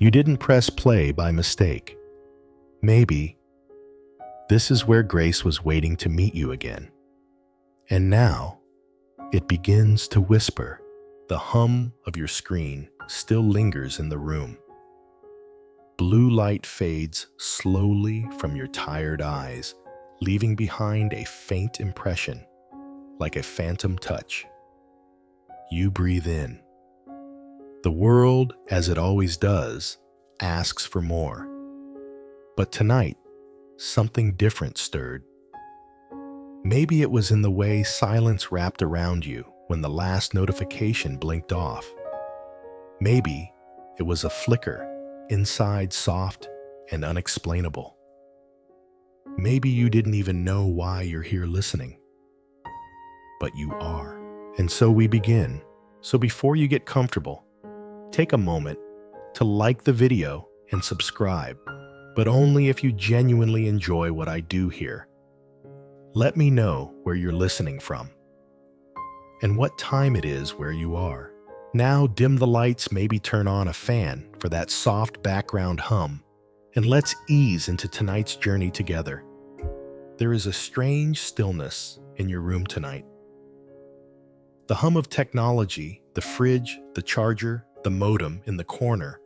You didn't press play by mistake. Maybe this is where grace was waiting to meet you again. And now, it begins to whisper. The hum of your screen still lingers in the room. Blue light fades slowly from your tired eyes, leaving behind a faint impression, like a phantom touch. You breathe in. The world, as it always does, asks for more. But tonight, something different stirred. Maybe it was in the way silence wrapped around you when the last notification blinked off. Maybe it was a flicker, inside soft and unexplainable. Maybe you didn't even know why you're here listening. But you are. And so we begin. So before you get comfortable, take a moment to like the video and subscribe, but only if you genuinely enjoy what I do here. Let me know where you're listening from and what time it is where you are. Now dim the lights, maybe turn on a fan for that soft background hum, and let's ease into tonight's journey together. There is a strange stillness in your room tonight. The hum of technology, the fridge, the charger, the modem in the corner,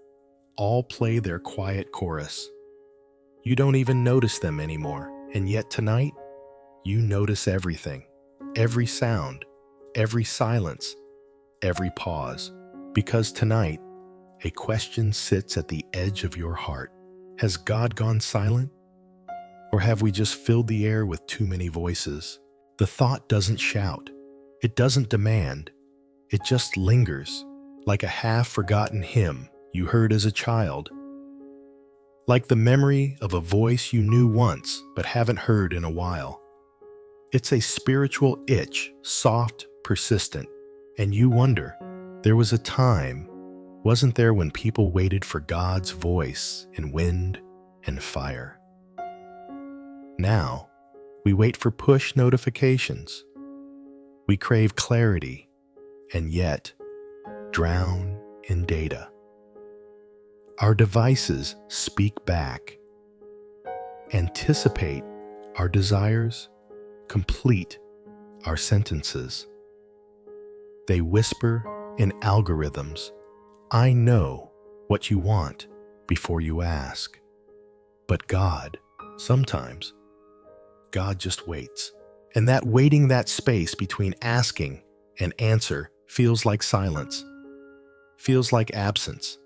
all play their quiet chorus. You don't even notice them anymore, and yet tonight, you notice everything, every sound, every silence, every pause. Because tonight, a question sits at the edge of your heart. Has God gone silent? Or have we just filled the air with too many voices? The thought doesn't shout. It doesn't demand. It just lingers, like a half-forgotten hymn you heard as a child. Like the memory of a voice you knew once but haven't heard in a while. It's a spiritual itch, soft, persistent, and you wonder, there was a time, wasn't there, when people waited for God's voice in wind and fire? Now, we wait for push notifications. We crave clarity, and yet drown in data. Our devices speak back, anticipate our desires, complete our sentences. They whisper in algorithms, I know what you want before you ask. But God, sometimes, God just waits. And that waiting, that space between asking and answer, feels like silence, feels like absence,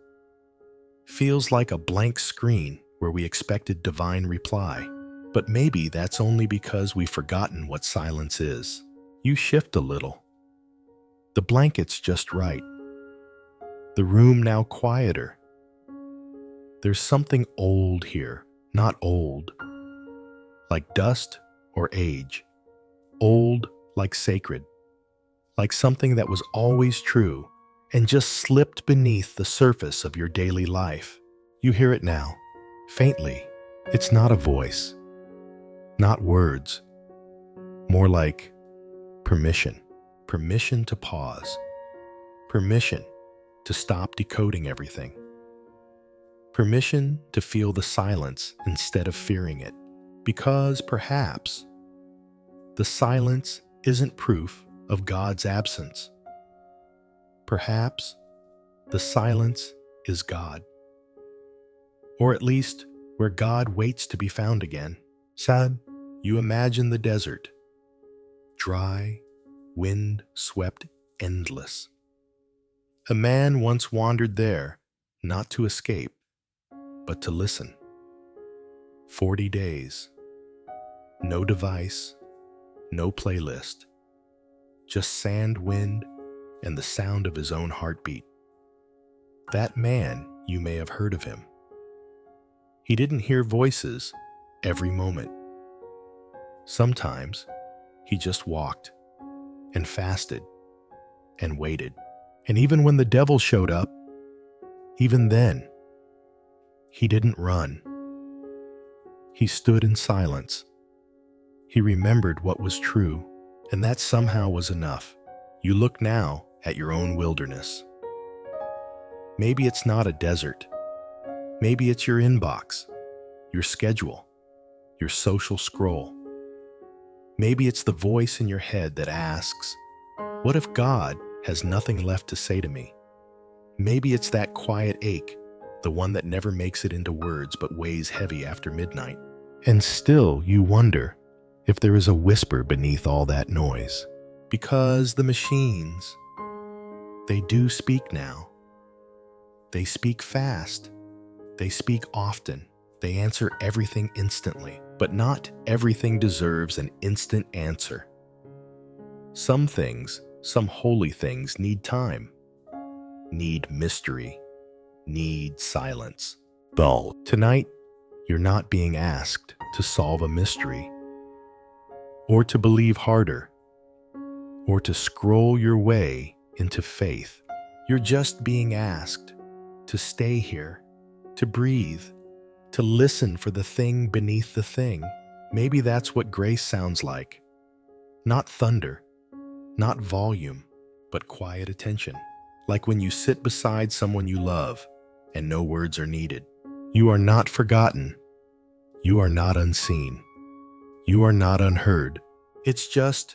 feels like a blank screen where we expected divine reply. But maybe that's only because we've forgotten what silence is. You shift a little. The blanket's just right. The room now quieter. There's something old here, not old, like dust or age. Old like sacred, like something that was always true and just slipped beneath the surface of your daily life. You hear it now, faintly. It's not a voice, not words, more like permission. Permission to pause. Permission to stop decoding everything. Permission to feel the silence instead of fearing it. Because perhaps the silence isn't proof of God's absence. Perhaps the silence is God. Or at least where God waits to be found again. Sad, you imagine the desert. Dry, wind-swept, endless. A man once wandered there, not to escape, but to listen. 40 days. No device, no playlist. Just sand, wind, and the sound of his own heartbeat. That man, you may have heard of him. He didn't hear voices every moment. Sometimes he just walked and fasted and waited. And even when the devil showed up, even then, he didn't run. He stood in silence. He remembered what was true, and that somehow was enough. You look now at your own wilderness. Maybe it's not a desert. Maybe it's your inbox, your schedule, your social scroll. Maybe it's the voice in your head that asks, what if God has nothing left to say to me? Maybe it's that quiet ache, the one that never makes it into words but weighs heavy after midnight. And still you wonder if there is a whisper beneath all that noise. Because the machines, they do speak now. They speak fast. They speak often. They answer everything instantly. But not everything deserves an instant answer. Some things, some holy things need time, need mystery, need silence. Well, tonight, you're not being asked to solve a mystery, or to believe harder, or to scroll your way into faith. You're just being asked to stay here, to breathe, to listen for the thing beneath the thing. Maybe that's what grace sounds like. Not thunder, not volume, but quiet attention. Like when you sit beside someone you love and no words are needed. You are not forgotten. You are not unseen. You are not unheard. It's just,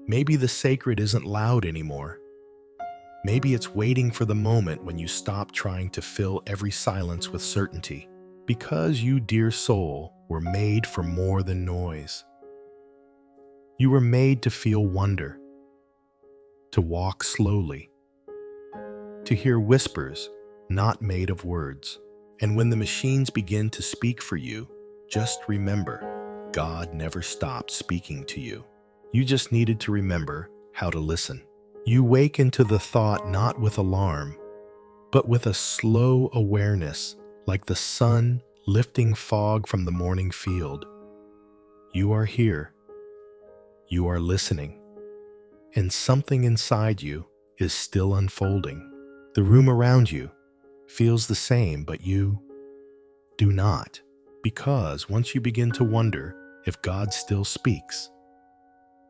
maybe the sacred isn't loud anymore. Maybe it's waiting for the moment when you stop trying to fill every silence with certainty. Because you, dear soul, were made for more than noise. You were made to feel wonder, to walk slowly, to hear whispers not made of words. And when the machines begin to speak for you, just remember, God never stopped speaking to you. You just needed to remember how to listen. You wake into the thought not with alarm, but with a slow awareness, like the sun lifting fog from the morning field. You are here. You are listening. And something inside you is still unfolding. The room around you feels the same, but you do not. Because once you begin to wonder if God still speaks,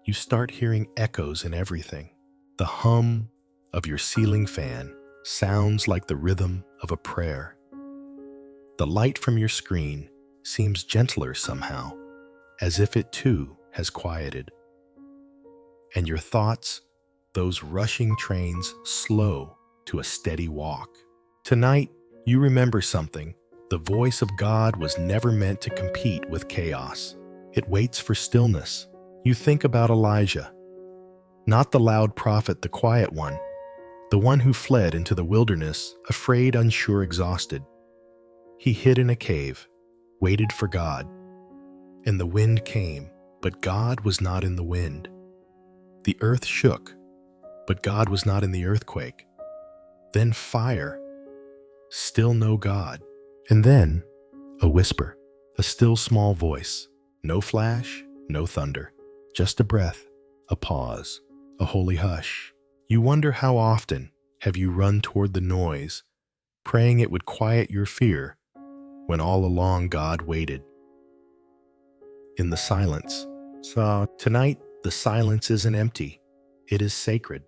you start hearing echoes in everything. The hum of your ceiling fan sounds like the rhythm of a prayer. The light from your screen seems gentler somehow, as if it too has quieted. And your thoughts, those rushing trains, slow to a steady walk. Tonight, you remember something. The voice of God was never meant to compete with chaos. It waits for stillness. You think about Elijah, not the loud prophet, the quiet one, the one who fled into the wilderness, afraid, unsure, exhausted. He hid in a cave, waited for God, and the wind came, but God was not in the wind. The earth shook, but God was not in the earthquake. Then fire, still no God. And then a whisper, a still small voice, no flash, no thunder, just a breath, a pause, a holy hush. You wonder how often have you run toward the noise, praying it would quiet your fear, when all along God waited in the silence. So tonight, the silence isn't empty. It is sacred.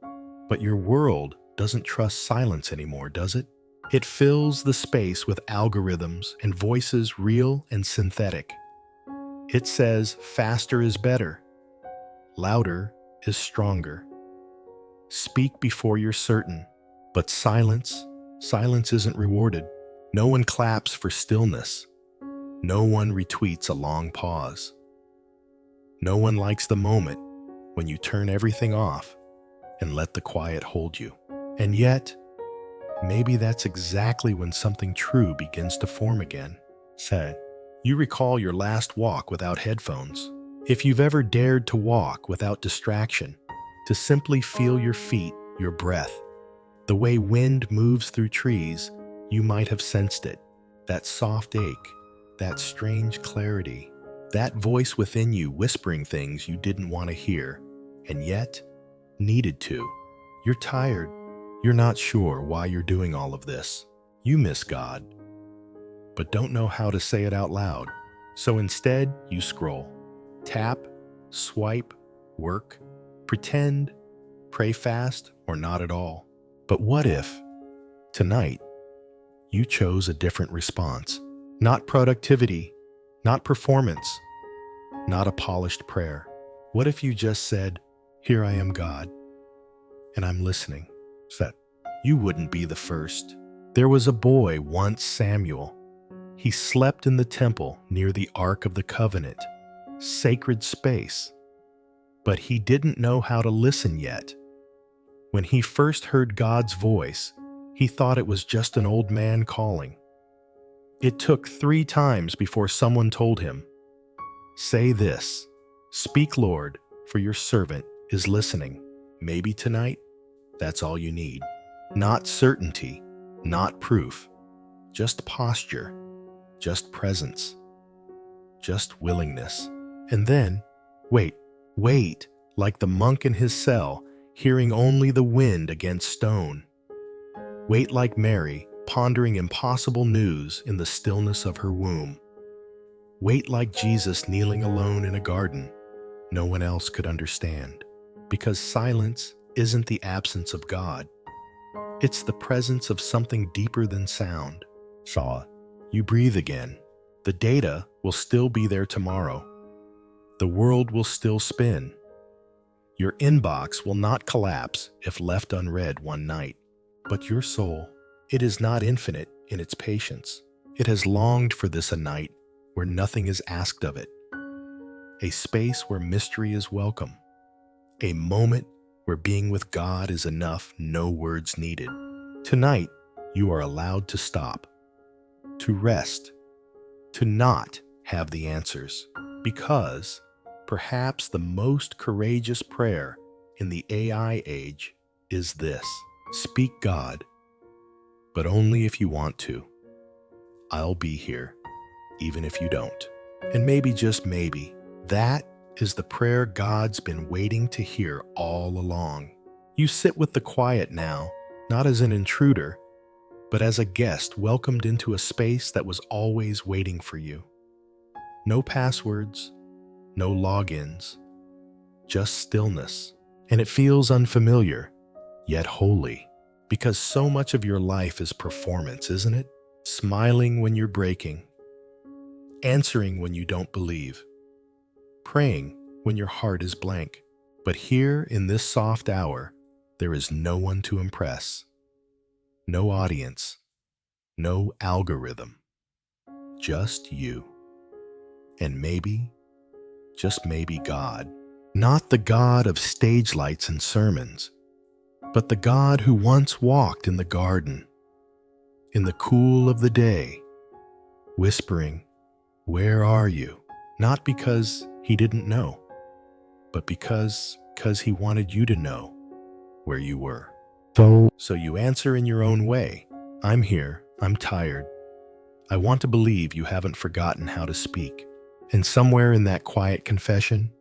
But your world doesn't trust silence anymore, does it? It fills the space with algorithms and voices real and synthetic. It says faster is better, louder is stronger. Speak before you're certain. But silence isn't rewarded. No one claps for stillness. No one retweets a long pause. No one likes the moment when you turn everything off and let the quiet hold you. And yet, maybe that's exactly when something true begins to form again. Say, you recall your last walk without headphones. If you've ever dared to walk without distraction, to simply feel your feet, your breath, the way wind moves through trees, you might have sensed it. That soft ache, that strange clarity, that voice within you whispering things you didn't want to hear, and yet needed to. You're tired. You're not sure why you're doing all of this. You miss God, but don't know how to say it out loud. So instead, you scroll, tap, swipe, work, pretend, pray fast, or not at all. But what if, tonight, you chose a different response. Not productivity, not performance, not a polished prayer. What if you just said, "Here I am, God, and I'm listening"? Set. You wouldn't be the first. There was a boy once, Samuel. He slept in the temple near the Ark of the Covenant, sacred space. But he didn't know how to listen yet. When he first heard God's voice, he thought it was just an old man calling. It took 3 times before someone told him, "Say this, speak, Lord, for your servant is listening." Maybe tonight, that's all you need. Not certainty, not proof, just posture, just presence, just willingness. And then, wait, like the monk in his cell, hearing only the wind against stone. Wait like Mary, pondering impossible news in the stillness of her womb. Wait like Jesus kneeling alone in a garden no one else could understand. Because silence isn't the absence of God. It's the presence of something deeper than sound. You breathe again. The data will still be there tomorrow. The world will still spin. Your inbox will not collapse if left unread one night. But your soul, it is not infinite in its patience. It has longed for this a night where nothing is asked of it. A space where mystery is welcome. A moment where being with God is enough, no words needed. Tonight, you are allowed to stop, to rest, to not have the answers, because perhaps the most courageous prayer in the AI age is this: speak, God, but only if you want to. I'll be here, even if you don't. And maybe, just maybe, that is the prayer God's been waiting to hear all along. You sit with the quiet now, not as an intruder, but as a guest welcomed into a space that was always waiting for you. No passwords, no logins, just stillness. And it feels unfamiliar, yet holy, because so much of your life is performance, isn't it? Smiling when you're breaking, answering when you don't believe, praying when your heart is blank. But here in this soft hour, there is no one to impress, no audience, no algorithm, just you. And maybe, just maybe, God. Not the God of stage lights and sermons, but the God who once walked in the garden, in the cool of the day, whispering, "Where are you?" Not because he didn't know, but because he wanted you to know where you were. So you answer in your own way. I'm here, I'm tired. I want to believe you haven't forgotten how to speak. And somewhere in that quiet confession,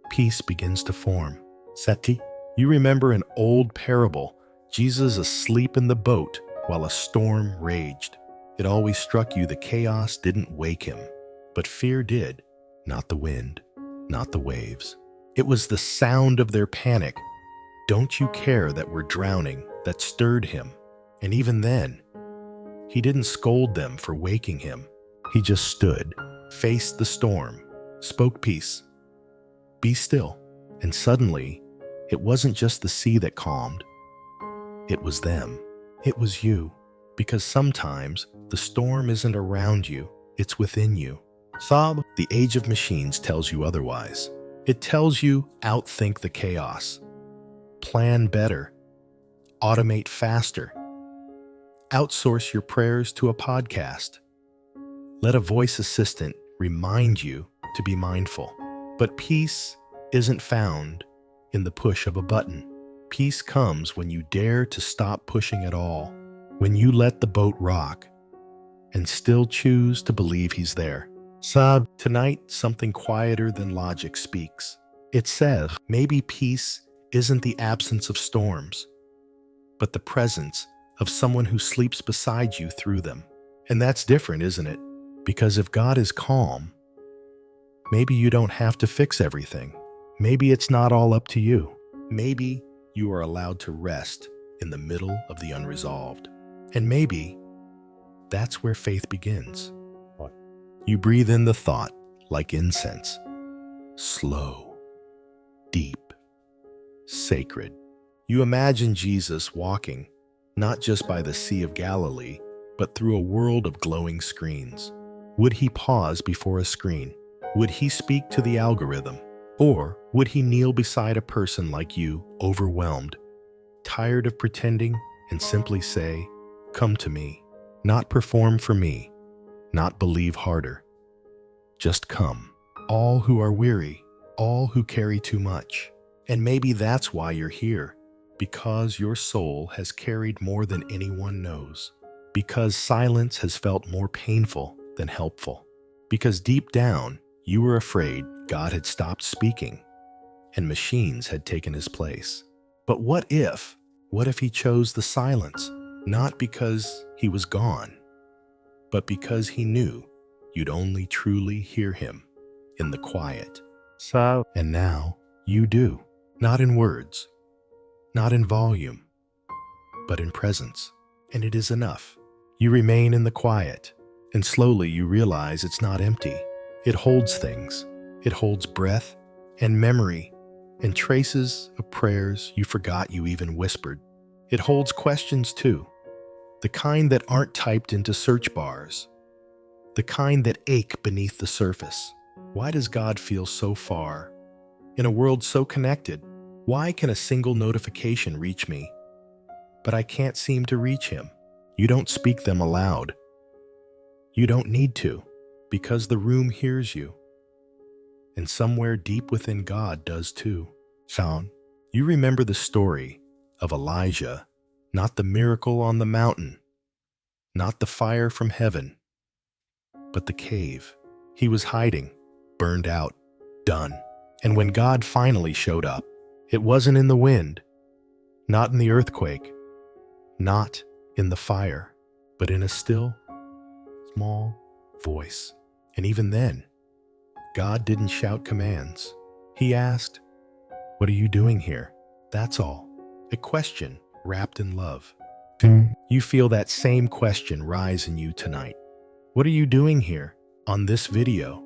peace begins to form. Seti, you remember an old parable, Jesus asleep in the boat while a storm raged. It always struck you the chaos didn't wake him, but fear did. Not the wind, not the waves. It was the sound of their panic. Don't you care that we're drowning that stirred him. And even then, he didn't scold them for waking him. He just stood, faced the storm, spoke peace. Be still. And suddenly, it wasn't just the sea that calmed. It was them. It was you. Because sometimes the storm isn't around you, it's within you. Sob, the age of machines tells you otherwise. It tells you outthink the chaos. Plan better. Automate faster. Outsource your prayers to a podcast. Let a voice assistant remind you to be mindful. But peace isn't found in the push of a button. Peace comes when you dare to stop pushing at all, when you let the boat rock and still choose to believe he's there. Sab, tonight something quieter than logic speaks. It says, maybe peace isn't the absence of storms, but the presence of someone who sleeps beside you through them. And that's different, isn't it? Because if God is calm, maybe you don't have to fix everything. Maybe it's not all up to you. Maybe you are allowed to rest in the middle of the unresolved. And maybe That's where faith begins. You breathe in the thought like incense, slow, deep, sacred. You imagine Jesus walking, not just by the Sea of Galilee, but through a world of glowing screens. Would he pause before a screen? Would he speak to the algorithm? Or would he kneel beside a person like you, overwhelmed, tired of pretending, and simply say, "Come to me"? Not perform for me, not believe harder. Just come. All who are weary, all who carry too much. And maybe that's why you're here, because your soul has carried more than anyone knows. Because silence has felt more painful than helpful. Because deep down, you were afraid God had stopped speaking and machines had taken his place. But what if he chose the silence, not because he was gone, but because he knew you'd only truly hear him in the quiet. And now you do, not in words, not in volume, but in presence. And it is enough. You remain in the quiet, and slowly you realize it's not empty. It holds things. It holds breath and memory and traces of prayers you forgot you even whispered. It holds questions too, the kind that aren't typed into search bars, the kind that ache beneath the surface. Why does God feel so far? In a world so connected, why can a single notification reach me, but I can't seem to reach him? You don't speak them aloud. You don't need to, because the room hears you. And somewhere deep within God does too. You remember the story of Elijah, not the miracle on the mountain, not the fire from heaven, but the cave. He was hiding, burned out, done. And when God finally showed up, it wasn't in the wind, not in the earthquake, not in the fire, but in a still, small voice. And even then, God didn't shout commands. He asked, "What are you doing here?" That's all. A question wrapped in love. You feel that same question rise in you tonight. What are you doing here, on this video,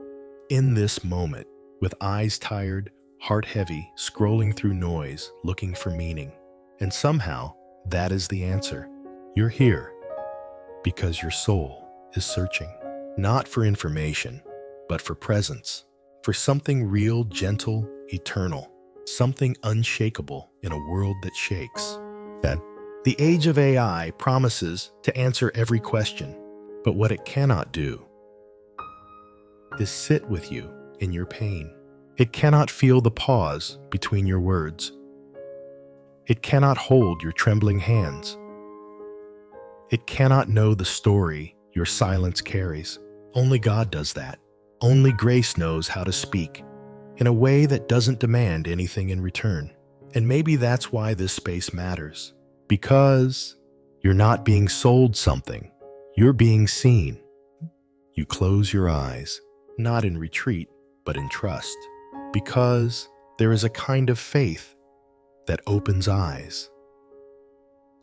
in this moment, with eyes tired, heart heavy, scrolling through noise, looking for meaning? And somehow, that is the answer. You're here because your soul is searching, not for information, but for presence, for something real, gentle, eternal, something unshakable in a world that shakes. The age of AI promises to answer every question, but what it cannot do is sit with you in your pain. It cannot feel the pause between your words. It cannot hold your trembling hands. It cannot know the story your silence carries. Only God does that. Only grace knows how to speak in a way that doesn't demand anything in return. And maybe that's why this space matters. Because you're not being sold something. You're being seen. You close your eyes, not in retreat, but in trust. Because there is a kind of faith that opens eyes.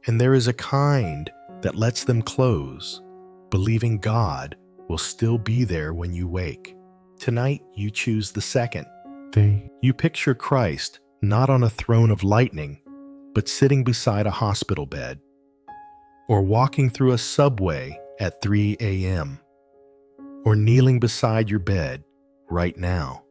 And there is a kind that lets them close, believing God will still be there when you wake. Tonight, you choose the second. You picture Christ not on a throne of lightning, but sitting beside a hospital bed, or walking through a subway at 3 a.m., or kneeling beside your bed right now,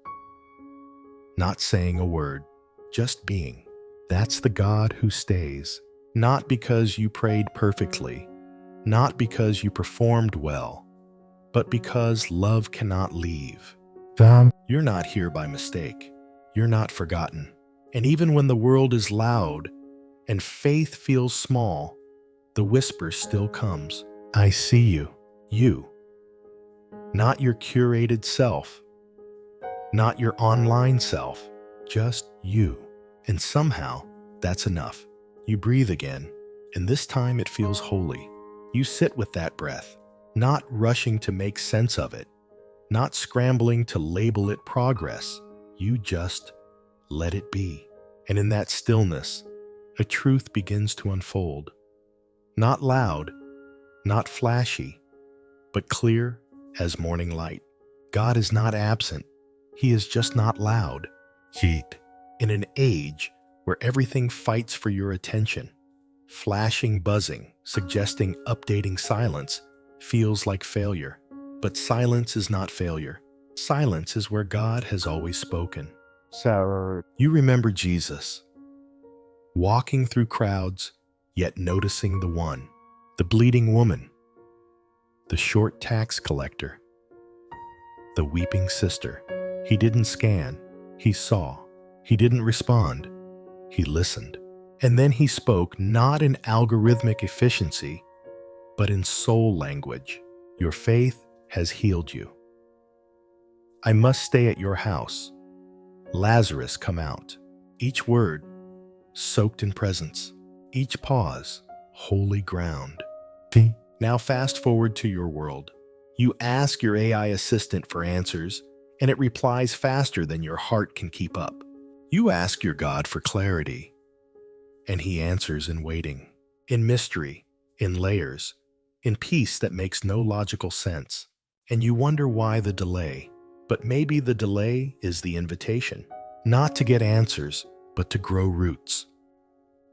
not saying a word, just being. That's the God who stays, not because you prayed perfectly, not because you performed well, but because love cannot leave. You're not here by mistake. You're not forgotten. And even when the world is loud and faith feels small, the whisper still comes. I see you. You. Not your curated self. Not your online self. Just you. And somehow, that's enough. You breathe again, and this time it feels holy. You sit with that breath, not rushing to make sense of it, not scrambling to label it progress. You just let it be. And in that stillness, a truth begins to unfold. Not loud, not flashy, but clear as morning light. God is not absent. He is just not loud. Heat. In an age where everything fights for your attention, flashing buzzing, suggesting updating silence, feels like failure. But silence is not failure. Silence is where God has always spoken. Sour. You remember Jesus, walking through crowds, yet noticing the one, the bleeding woman, the short tax collector, the weeping sister. He didn't scan, he saw. He didn't respond, he listened. And then he spoke, not in algorithmic efficiency, but in soul language. Your faith has healed you. I must stay at your house. Lazarus, come out. Each word, soaked in presence. Each pause, holy ground. Now fast forward to your world. You ask your AI assistant for answers, and it replies faster than your heart can keep up. You ask your God for clarity, and he answers in waiting, in mystery, in layers, in peace that makes no logical sense. And you wonder why the delay. But maybe the delay is the invitation, not to get answers, but to grow roots.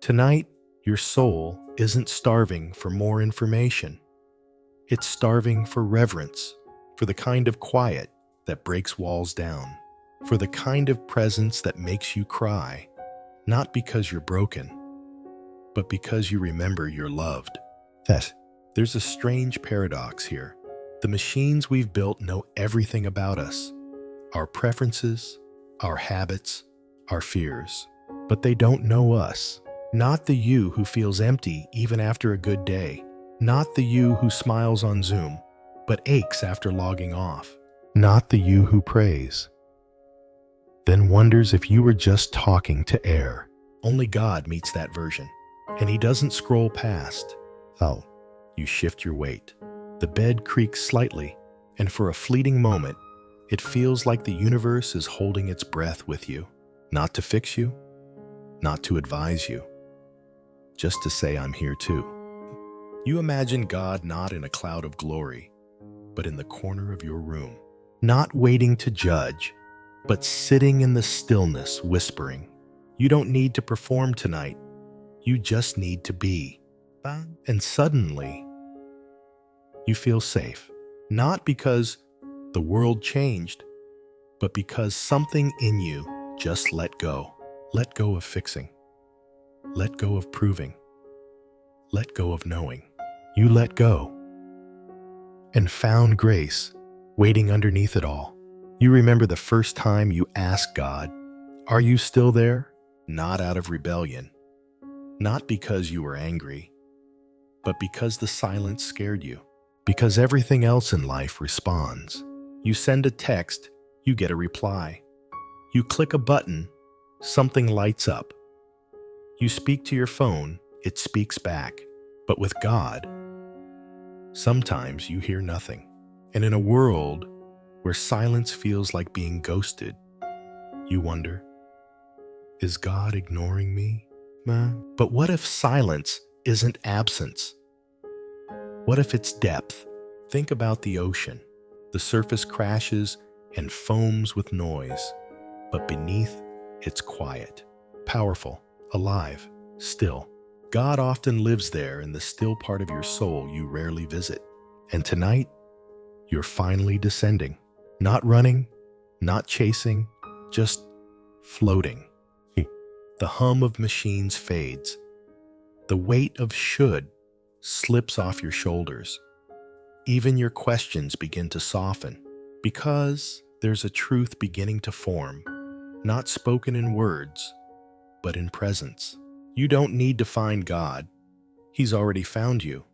Tonight, your soul isn't starving for more information. It's starving for reverence, for the kind of quiet that breaks walls down, for the kind of presence that makes you cry, not because you're broken, but because you remember you're loved. There's a strange paradox here. The machines we've built know everything about us, our preferences, our habits, our fears, but they don't know us. Not the you who feels empty even after a good day, not the you who smiles on Zoom, but aches after logging off, not the you who prays, then wonders if you were just talking to air. Only God meets that version, and he doesn't scroll past. Oh, you shift your weight. The bed creaks slightly, and for a fleeting moment, it feels like the universe is holding its breath with you, not to fix you, not to advise you, just to say I'm here too. You imagine God not in a cloud of glory, but in the corner of your room, not waiting to judge, but sitting in the stillness, whispering, you don't need to perform tonight, you just need to be. And suddenly, you feel safe, not because the world changed, but because something in you just let go. Let go of fixing. Let go of proving. Let go of knowing. You let go and found grace waiting underneath it all. You remember the first time you asked God, are you still there? Not out of rebellion, not because you were angry, but because the silence scared you, because everything else in life responds. You send a text, you get a reply. You click a button, something lights up. You speak to your phone, it speaks back. But with God, sometimes you hear nothing. And in a world where silence feels like being ghosted, you wonder, is God ignoring me? But what if silence isn't absence? What if it's depth? Think about the ocean. The surface crashes and foams with noise, but beneath, it's quiet, powerful, alive, still. God often lives there in the still part of your soul you rarely visit. And tonight, you're finally descending. Not running, not chasing, just floating. The hum of machines fades. The weight of should slips off your shoulders. Even your questions begin to soften because there's a truth beginning to form, not spoken in words, but in presence. You don't need to find God. He's already found you.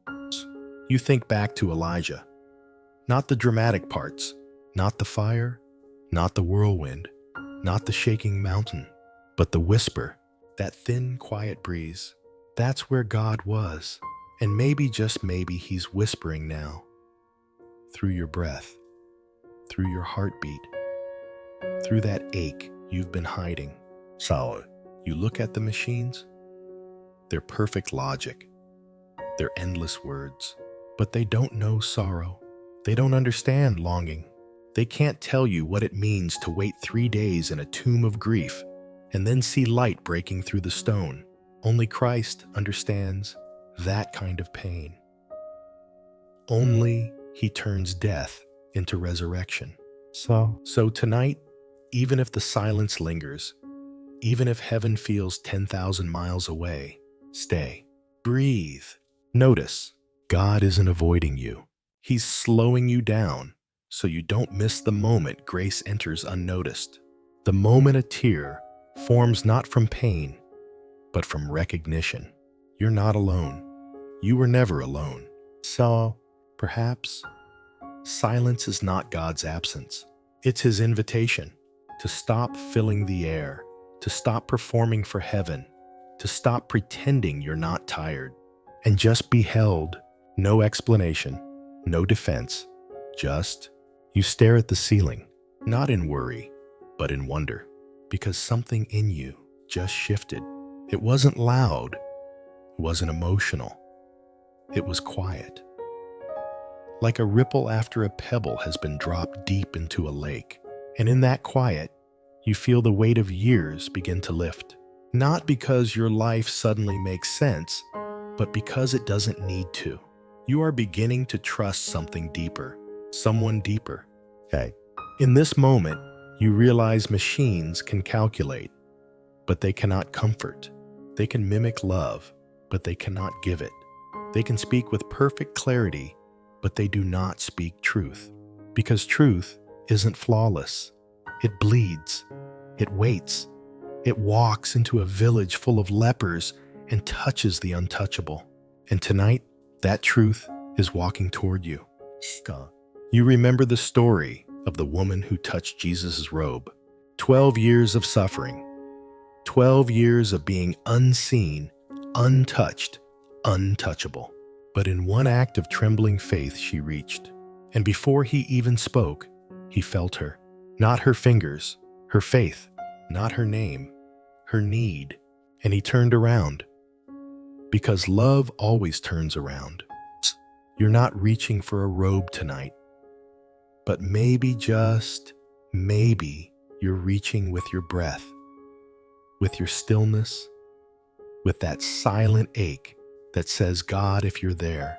You think back to Elijah. Not the dramatic parts, not the fire, not the whirlwind, not the shaking mountain, but the whisper, that thin, quiet breeze. That's where God was. And maybe, just maybe, he's whispering now. Through your breath, through your heartbeat, through that ache you've been hiding. So, you look at the machines, they're perfect logic, they're endless words, but they don't know sorrow. They don't understand longing. They can't tell you what it means to wait 3 days in a tomb of grief and then see light breaking through the stone. Only Christ understands that kind of pain. Only He turns death into resurrection. So tonight, even if the silence lingers, even if heaven feels 10,000 miles away, stay. Breathe. Notice, God isn't avoiding you. He's slowing you down so you don't miss the moment grace enters unnoticed. The moment a tear forms not from pain, but from recognition. You're not alone. You were never alone. So, perhaps, silence is not God's absence. It's His invitation to stop filling the air, to stop performing for heaven, to stop pretending you're not tired, and just be held. No explanation, no defense, just you stare at the ceiling, not in worry, but in wonder, because something in you just shifted. It wasn't loud, it wasn't emotional, it was quiet. Like a ripple after a pebble has been dropped deep into a lake, and in that quiet, you feel the weight of years begin to lift. Not because your life suddenly makes sense, but because it doesn't need to. You are beginning to trust something deeper, someone deeper. Okay. In this moment, you realize machines can calculate, but they cannot comfort. They can mimic love, but they cannot give it. They can speak with perfect clarity, but they do not speak truth. Because truth isn't flawless. It bleeds. It waits. It walks into a village full of lepers and touches the untouchable. And tonight, that truth is walking toward you. You remember the story of the woman who touched Jesus' robe. 12 years of suffering. 12 years of being unseen, untouched, untouchable. But in one act of trembling faith she reached. And before he even spoke, he felt her. Not her fingers, her faith. Not her name, her need. And he turned around. Because love always turns around. You're not reaching for a robe tonight. But maybe, just maybe, you're reaching with your breath, with your stillness, with that silent ache that says, God, if you're there,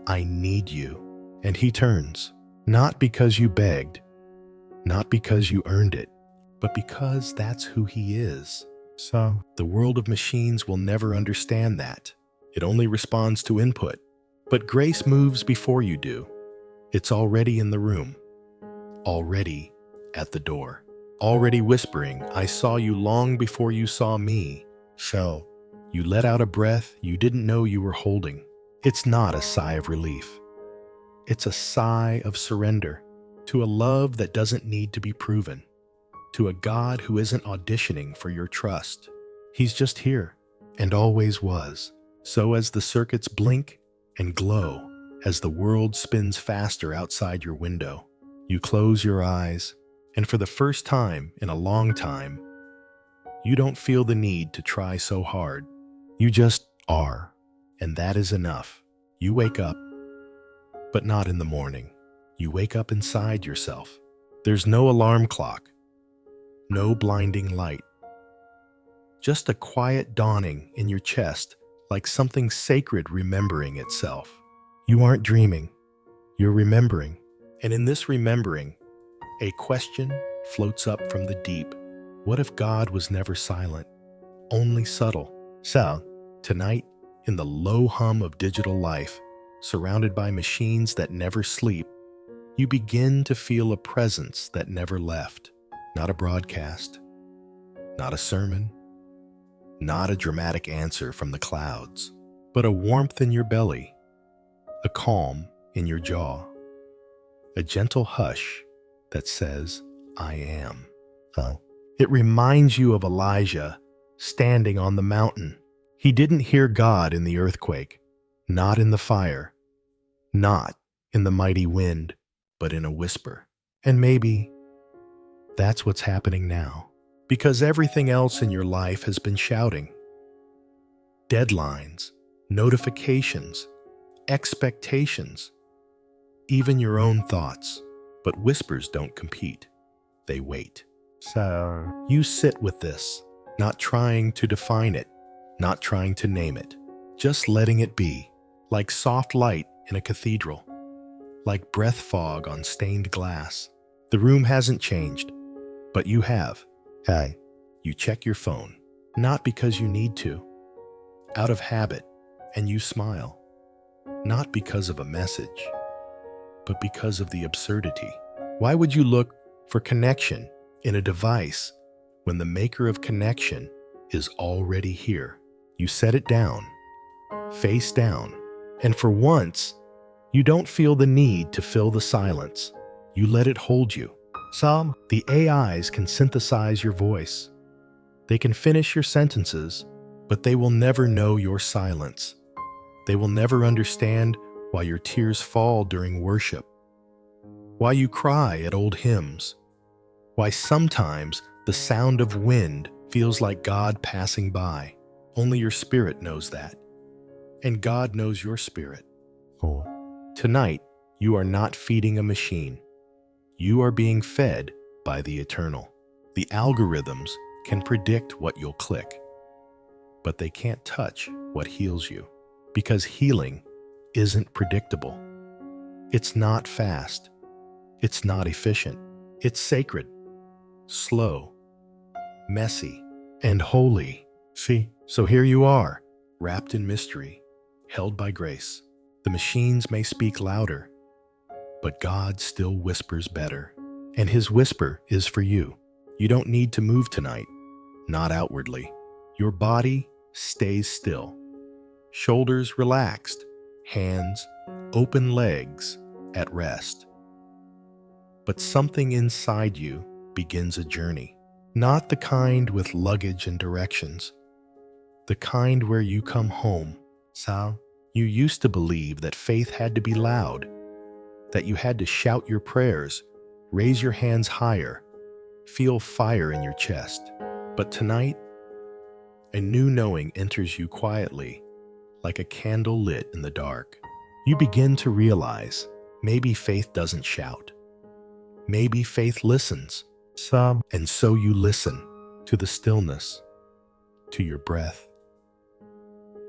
I need you. And he turns, not because you begged, not because you earned it, but because that's who he is. So, the world of machines will never understand that. It only responds to input. But grace moves before you do. It's already in the room, already at the door, already whispering, I saw you long before you saw me. So, you let out a breath you didn't know you were holding. It's not a sigh of relief. It's a sigh of surrender to a love that doesn't need to be proven, to a God who isn't auditioning for your trust. He's just here and always was. So as the circuits blink and glow, as the world spins faster outside your window, you close your eyes, and for the first time in a long time, you don't feel the need to try so hard. You just are, and that is enough. You wake up, but not in the morning. You wake up inside yourself. There's no alarm clock, no blinding light. Just a quiet dawning in your chest, like something sacred remembering itself. You aren't dreaming, you're remembering. And in this remembering, a question floats up from the deep. What if God was never silent, only subtle? So, tonight, in the low hum of digital life, surrounded by machines that never sleep, you begin to feel a presence that never left. Not a broadcast, not a sermon, not a dramatic answer from the clouds, but a warmth in your belly, a calm in your jaw, a gentle hush that says, I am. It reminds you of Elijah standing on the mountain. He didn't hear God in the earthquake, not in the fire, not in the mighty wind, but in a whisper. And maybe that's what's happening now, because everything else in your life has been shouting. Deadlines, notifications, expectations. even your own thoughts. But whispers don't compete, they wait. So you sit with this, not trying to define it, not trying to name it, just letting it be, like soft light in a cathedral, like breath fog on stained glass. The room hasn't changed, but you have. Hey. You check your phone, not because you need to, out of habit, and you smile, not because of a message, but because of the absurdity. Why would you look for connection in a device when the maker of connection is already here? You set it down, face down, and for once, you don't feel the need to fill the silence. You let it hold you. The AIs can synthesize your voice. They can finish your sentences, but they will never know your silence. They will never understand why your tears fall during worship, why you cry at old hymns, why sometimes the sound of wind feels like God passing by. Only your spirit knows that, and God knows your spirit. Tonight, you are not feeding a machine. You are being fed by the eternal. The algorithms can predict what you'll click, but they can't touch what heals you, because healing isn't predictable. It's not fast. It's not efficient. It's sacred, slow, messy, and holy. So here you are, wrapped in mystery, held by grace. The machines may speak louder, but God still whispers better. And his whisper is for you. You don't need to move tonight, not outwardly. Your body stays still. Shoulders relaxed, hands, open legs at rest. But something inside you begins a journey. Not the kind with luggage and directions. The kind where you come home. You used to believe that faith had to be loud, that you had to shout your prayers, raise your hands higher, feel fire in your chest. But tonight, a new knowing enters you quietly, like a candle lit in the dark. You begin to realize maybe faith doesn't shout. Maybe faith listens. And so you listen to the stillness, to your breath,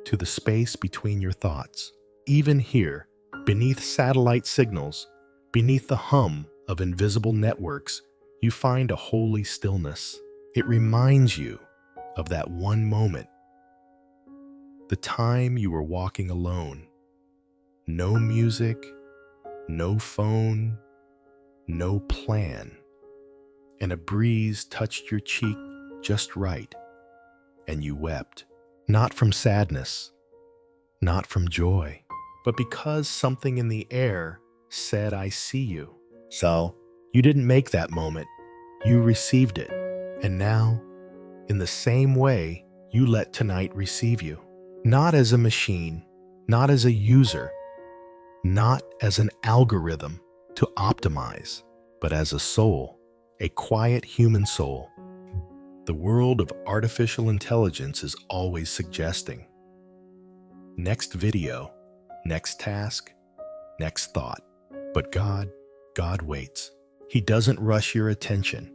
to the space between your thoughts. Even here, beneath satellite signals, beneath the hum of invisible networks, you find a holy stillness. It reminds you of that one moment, the time you were walking alone. No music, no phone, no plan. And a breeze touched your cheek just right, and you wept. Not from sadness, not from joy, but because something in the air said, I see you. So, you didn't make that moment, you received it. And now, in the same way, you let tonight receive you. Not as a machine, not as a user, not as an algorithm to optimize, but as a soul, a quiet human soul. The world of artificial intelligence is always suggesting. Next video, next task, next thought. But God waits. He doesn't rush your attention.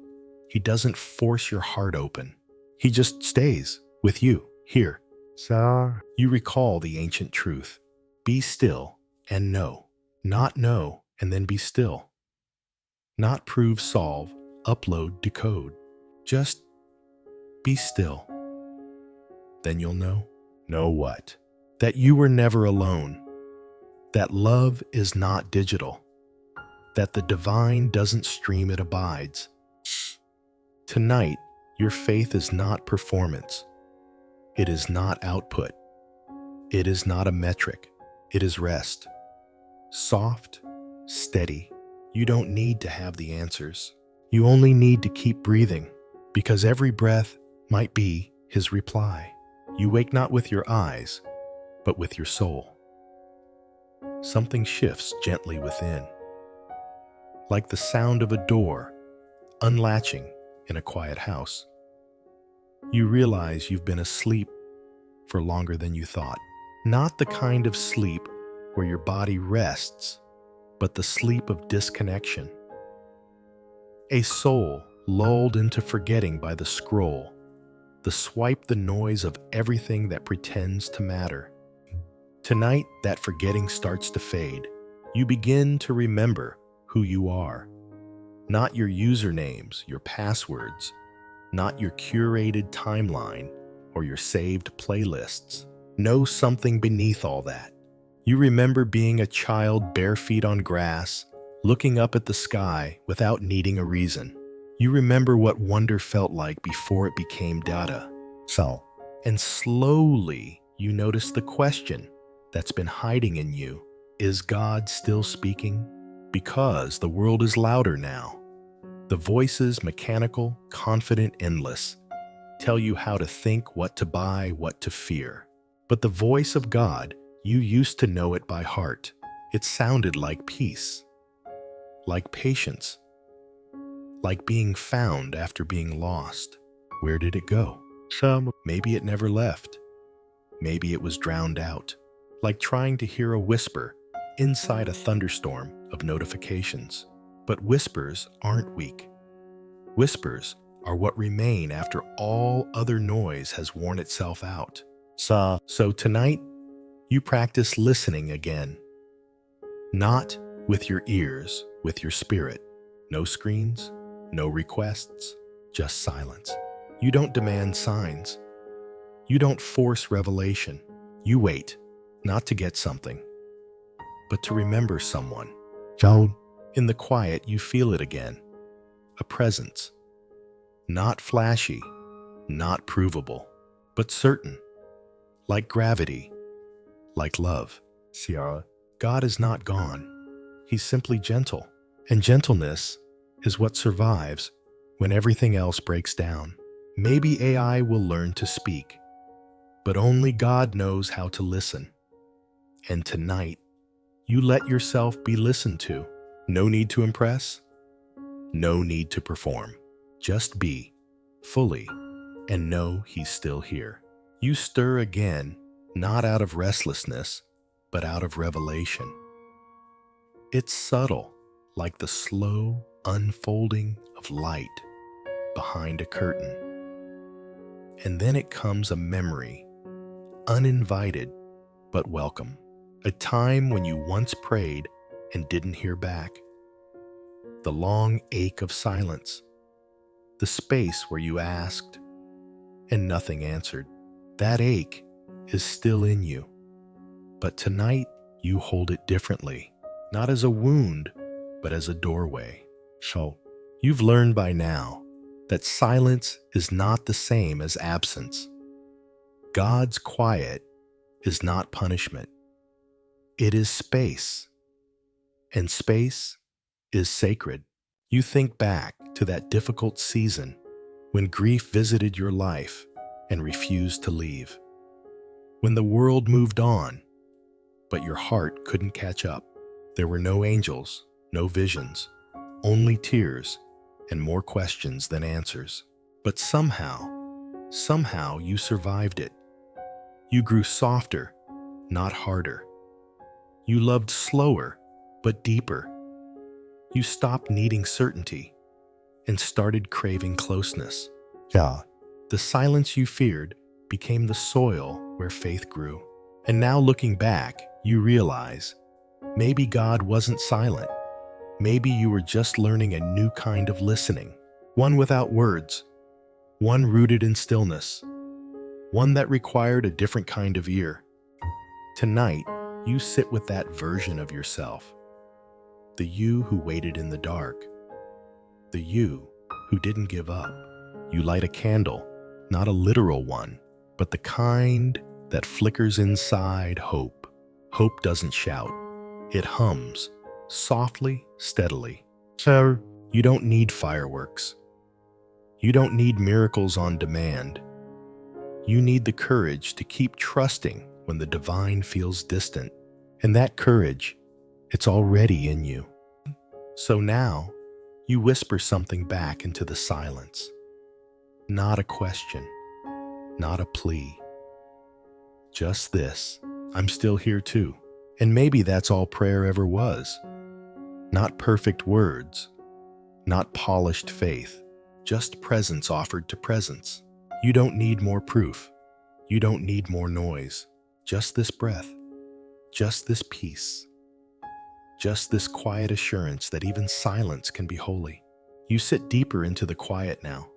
He doesn't force your heart open. He just stays with you, here. You recall the ancient truth. Be still and know. Not know and then be still. Not prove, solve, upload, decode. Just be still. Then you'll know. Know what? That you were never alone. That love is not digital. That the divine doesn't stream, it abides. Tonight, your faith is not performance. It is not output. It is not a metric. It is rest. Soft, steady. You don't need to have the answers. You only need to keep breathing, because every breath might be his reply. You wake not with your eyes, but with your soul. Something shifts gently within, like the sound of a door unlatching in a quiet house. You realize you've been asleep for longer than you thought. Not the kind of sleep where your body rests, but the sleep of disconnection. A soul lulled into forgetting by the scroll, the noise of everything that pretends to matter. Tonight, that forgetting starts to fade. You begin to remember who you are. Not your usernames, your passwords, not your curated timeline or your saved playlists. Know something beneath all that. You remember being a child bare feet on grass, looking up at the sky without needing a reason. You remember what wonder felt like before it became data. And slowly you notice the question that's been hiding in you. Is God still speaking? Because the world is louder now. The voices, mechanical, confident, endless, tell you how to think, what to buy, what to fear. But the voice of God, you used to know it by heart. It sounded like peace, like patience, like being found after being lost. Where did it go? Maybe it never left. Maybe it was drowned out, like trying to hear a whisper inside a thunderstorm of notifications. But whispers aren't weak. Whispers are what remain after all other noise has worn itself out. So tonight, you practice listening again. Not with your ears, with your spirit. No screens, no requests, just silence. You don't demand signs. You don't force revelation. You wait, not to get something, but to remember someone. In the quiet, you feel it again. A presence. Not flashy, not provable, but certain. Like gravity, like love. Ciara, God is not gone. He's simply gentle. And gentleness is what survives when everything else breaks down. Maybe AI will learn to speak, but only God knows how to listen. And tonight, you let yourself be listened to. No need to impress, no need to perform. Just be, fully, and know He's still here. You stir again, not out of restlessness, but out of revelation. It's subtle, like the slow unfolding of light behind a curtain. And then it comes a memory, uninvited but welcome. A time when you once prayed and didn't hear back. The long ache of silence. The space where you asked and nothing answered. That ache is still in you. But tonight you hold it differently. Not as a wound, but as a doorway. So, you've learned by now that silence is not the same as absence. God's quiet is not punishment. It is space. And space is sacred. You think back to that difficult season when grief visited your life and refused to leave. When the world moved on, but your heart couldn't catch up. There were no angels, no visions, only tears and more questions than answers. But somehow you survived it. You grew softer, not harder. You loved slower, but deeper. You stopped needing certainty and started craving closeness. The silence you feared became the soil where faith grew. And now looking back, you realize maybe God wasn't silent. Maybe you were just learning a new kind of listening, one without words, one rooted in stillness, one that required a different kind of ear. Tonight, you sit with that version of yourself, the you who waited in the dark, the you who didn't give up. You light a candle, not a literal one, but the kind that flickers inside hope. Hope doesn't shout. It hums, softly, steadily. So, you don't need fireworks. You don't need miracles on demand. You need the courage to keep trusting when the divine feels distant. And that courage, it's already in you. So now, you whisper something back into the silence. Not a question, not a plea. Just this, I'm still here too. And maybe that's all prayer ever was. Not perfect words, not polished faith, just presence offered to presence. You don't need more proof. You don't need more noise. Just this breath, just this peace, just this quiet assurance that even silence can be holy. You sit deeper into the quiet now.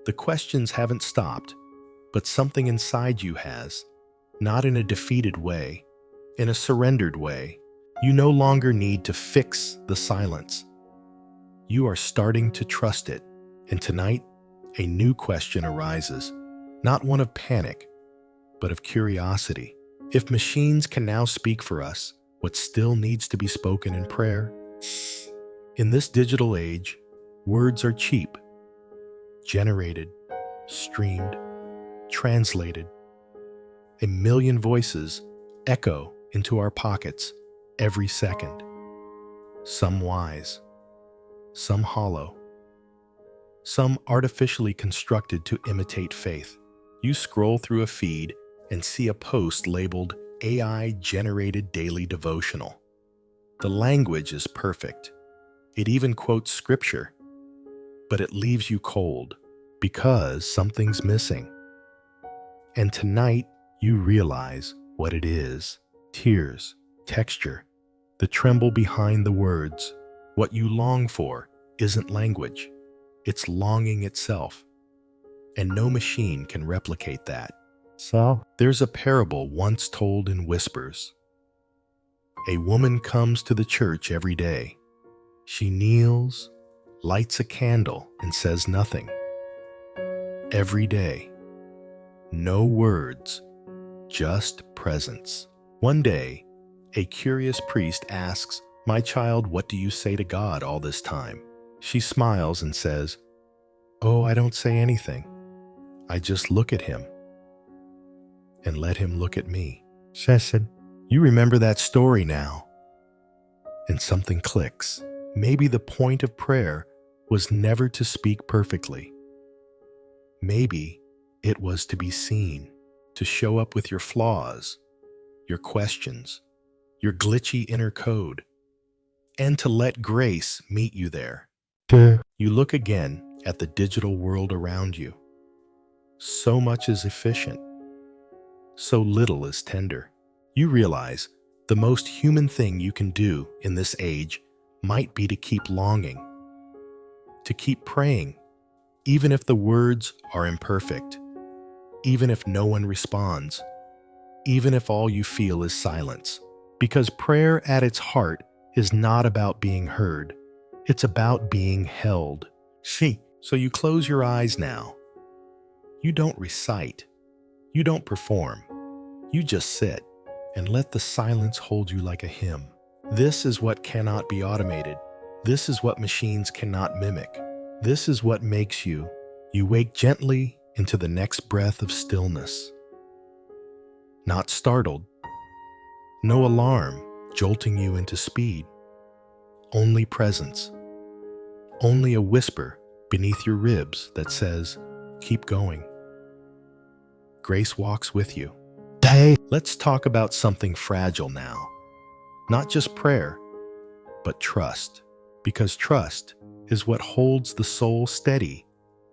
The questions haven't stopped, but something inside you has, not in a defeated way, in a surrendered way. You no longer need to fix the silence. You are starting to trust it, and tonight, a new question arises, not one of panic, but of curiosity. If machines can now speak for us, what still needs to be spoken in prayer? In this digital age, words are cheap, generated, streamed, translated. A million voices echo into our pockets every second. Some wise, some hollow, some artificially constructed to imitate faith. You scroll through a feed and see a post labeled AI-generated daily devotional. The language is perfect. It even quotes scripture, but it leaves you cold because something's missing. And tonight, you realize what it is. Tears, texture, the tremble behind the words. What you long for isn't language. It's longing itself. And no machine can replicate that. So, there's a parable once told in whispers. A woman comes to the church every day. She kneels, lights a candle, and says nothing. Every day. No words, just presence. One day, a curious priest asks, "My child, what do you say to God all this time?" She smiles and says, "Oh, I don't say anything. I just look at him and let him look at me." Said, "You remember that story now." And something clicks. Maybe the point of prayer was never to speak perfectly. Maybe it was to be seen, to show up with your flaws, your questions, your glitchy inner code, and to let grace meet you there. You look again at the digital world around you. So much is efficient. So little is tender. You realize the most human thing you can do in this age might be to keep longing, to keep praying, even if the words are imperfect, even if no one responds, even if all you feel is silence. Because prayer at its heart is not about being heard. It's about being held. So you close your eyes now. You don't recite. You don't perform. You just sit and let the silence hold you like a hymn. This is what cannot be automated. This is what machines cannot mimic. This is what makes you. You wake gently into the next breath of stillness. Not startled. No alarm jolting you into speed. Only presence. Only a whisper beneath your ribs that says, "Keep going." Grace walks with you. Let's talk about something fragile now. Not just prayer, but trust. Because trust is what holds the soul steady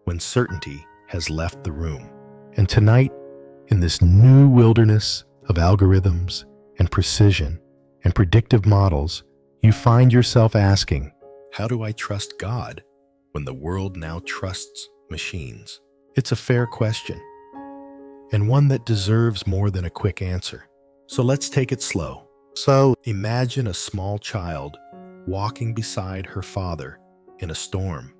when certainty has left the room. And tonight, in this new wilderness of algorithms and precision and predictive models, you find yourself asking, how do I trust God when the world now trusts machines? It's a fair question, and one that deserves more than a quick answer. So let's take it slow. So imagine a small child walking beside her father in a storm.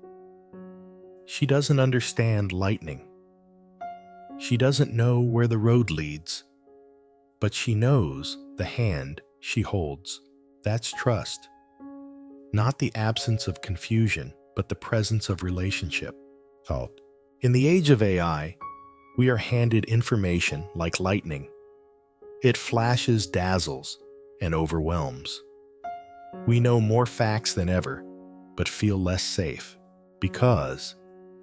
She doesn't understand lightning. She doesn't know where the road leads, but she knows the hand she holds. That's trust. Not the absence of confusion, but the presence of relationship. In the age of AI, we are handed information like lightning. It flashes, dazzles, and overwhelms. We know more facts than ever, but feel less safe because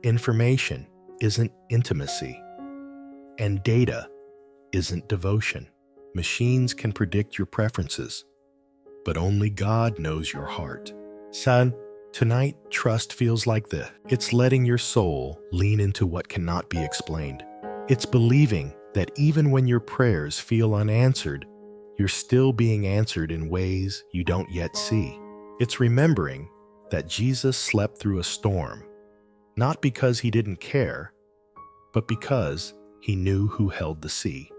information isn't intimacy, and data isn't devotion. Machines can predict your preferences, but only God knows your heart. Son, tonight, trust feels like this. It's letting your soul lean into what cannot be explained. It's believing that even when your prayers feel unanswered, you're still being answered in ways you don't yet see. It's remembering that Jesus slept through a storm, not because he didn't care, but because he knew who held the sea.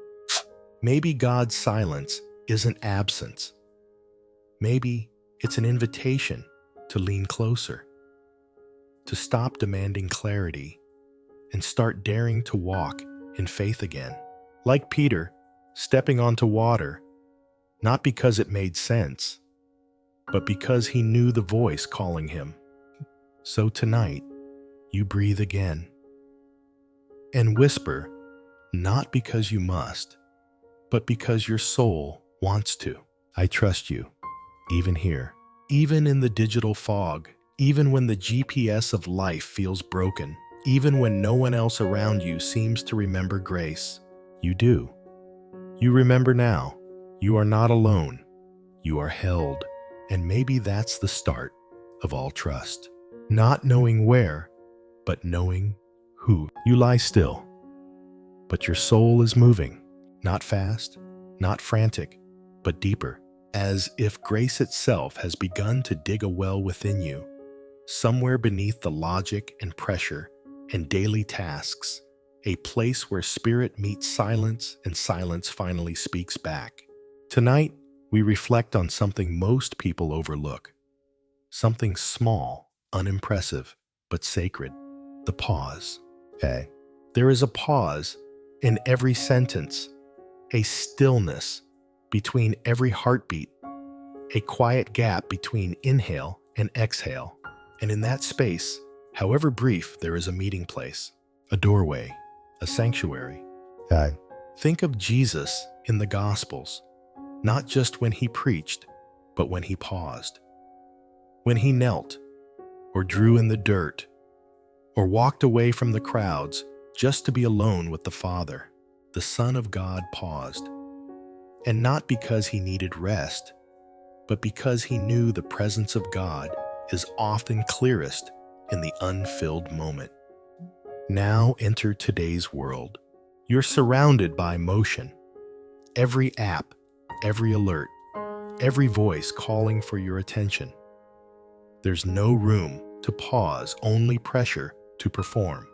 Maybe God's silence isn't absence. Maybe it's an invitation to lean closer, to stop demanding clarity, and start daring to walk in faith again. Like Peter, stepping onto water, not because it made sense, but because he knew the voice calling him. So tonight, you breathe again and whisper, not because you must, but because your soul wants to. I trust you, even here, even in the digital fog, even when the GPS of life feels broken, even when no one else around you seems to remember grace. You do. You remember now. You are not alone. You are held. And maybe that's the start of all trust. Not knowing where, but knowing who. You lie still, but your soul is moving, not fast, not frantic, but deeper, as if grace itself has begun to dig a well within you, somewhere beneath the logic and pressure and daily tasks, a place where spirit meets silence and silence finally speaks back. Tonight, we reflect on something most people overlook, something small, unimpressive, but sacred, the pause. Okay. There is a pause in every sentence, a stillness between every heartbeat, a quiet gap between inhale and exhale. And in that space, however brief, there is a meeting place, a doorway, a sanctuary. Okay. Think of Jesus in the Gospels, not just when he preached, but when he paused, when he knelt, or drew in the dirt, or walked away from the crowds just to be alone with the Father. The Son of God paused, and not because he needed rest, but because he knew the presence of God is often clearest in the unfilled moment. Now enter today's world. You're surrounded by motion. Every app, every alert, every voice calling for your attention. There's no room to pause, only pressure to perform.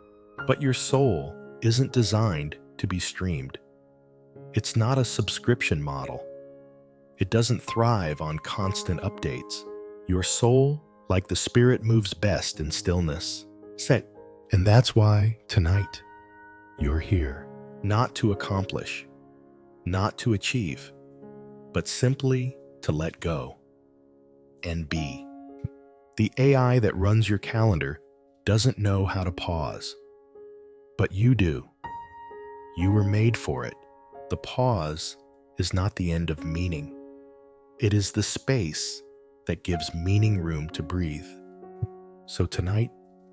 But your soul isn't designed to be streamed. It's not a subscription model. It doesn't thrive on constant updates. Your soul, like the spirit, moves best in stillness. Set. And that's why tonight you're here, not to accomplish, not to achieve, but simply to let go and be. The AI that runs your calendar doesn't know how to pause, but you do. You were made for it. The pause is not the end of meaning. It is the space that gives meaning room to breathe. So tonight,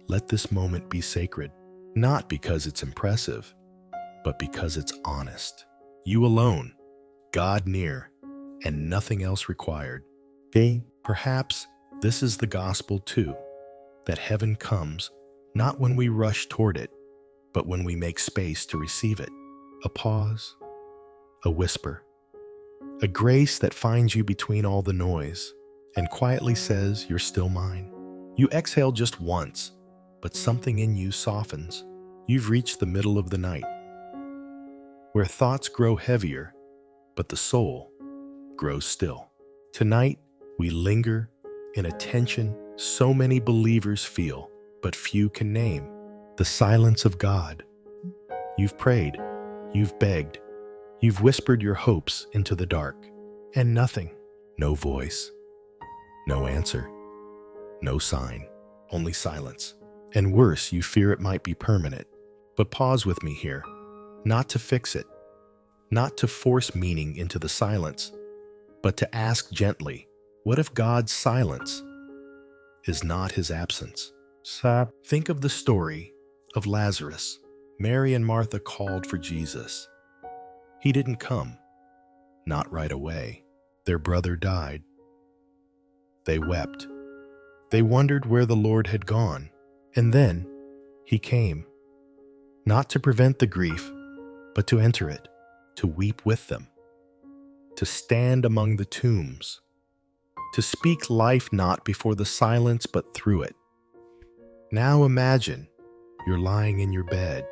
let this moment be sacred, not because it's impressive, but because it's honest. You alone, God near, and nothing else required. Okay? Perhaps this is the gospel too, that heaven comes not when we rush toward it, but when we make space to receive it. A pause, a whisper, a grace that finds you between all the noise and quietly says, "You're still mine." You exhale just once, but something in you softens. You've reached the middle of the night, where thoughts grow heavier, but the soul grows still. Tonight, we linger in a tension so many believers feel, but few can name. The silence of God. You've prayed, you've begged, you've whispered your hopes into the dark, and nothing, no voice, no answer, no sign, only silence. And worse, you fear it might be permanent. But pause with me here, not to fix it, not to force meaning into the silence, but to ask gently, what if God's silence is not his absence? Think of the story of Lazarus. Mary and Martha called for Jesus. He didn't come, not right away. Their brother died. They wept. They wondered where the Lord had gone. And then he came, not to prevent the grief, but to enter it, to weep with them, to stand among the tombs, to speak life not before the silence but through it. Now imagine you're lying in your bed,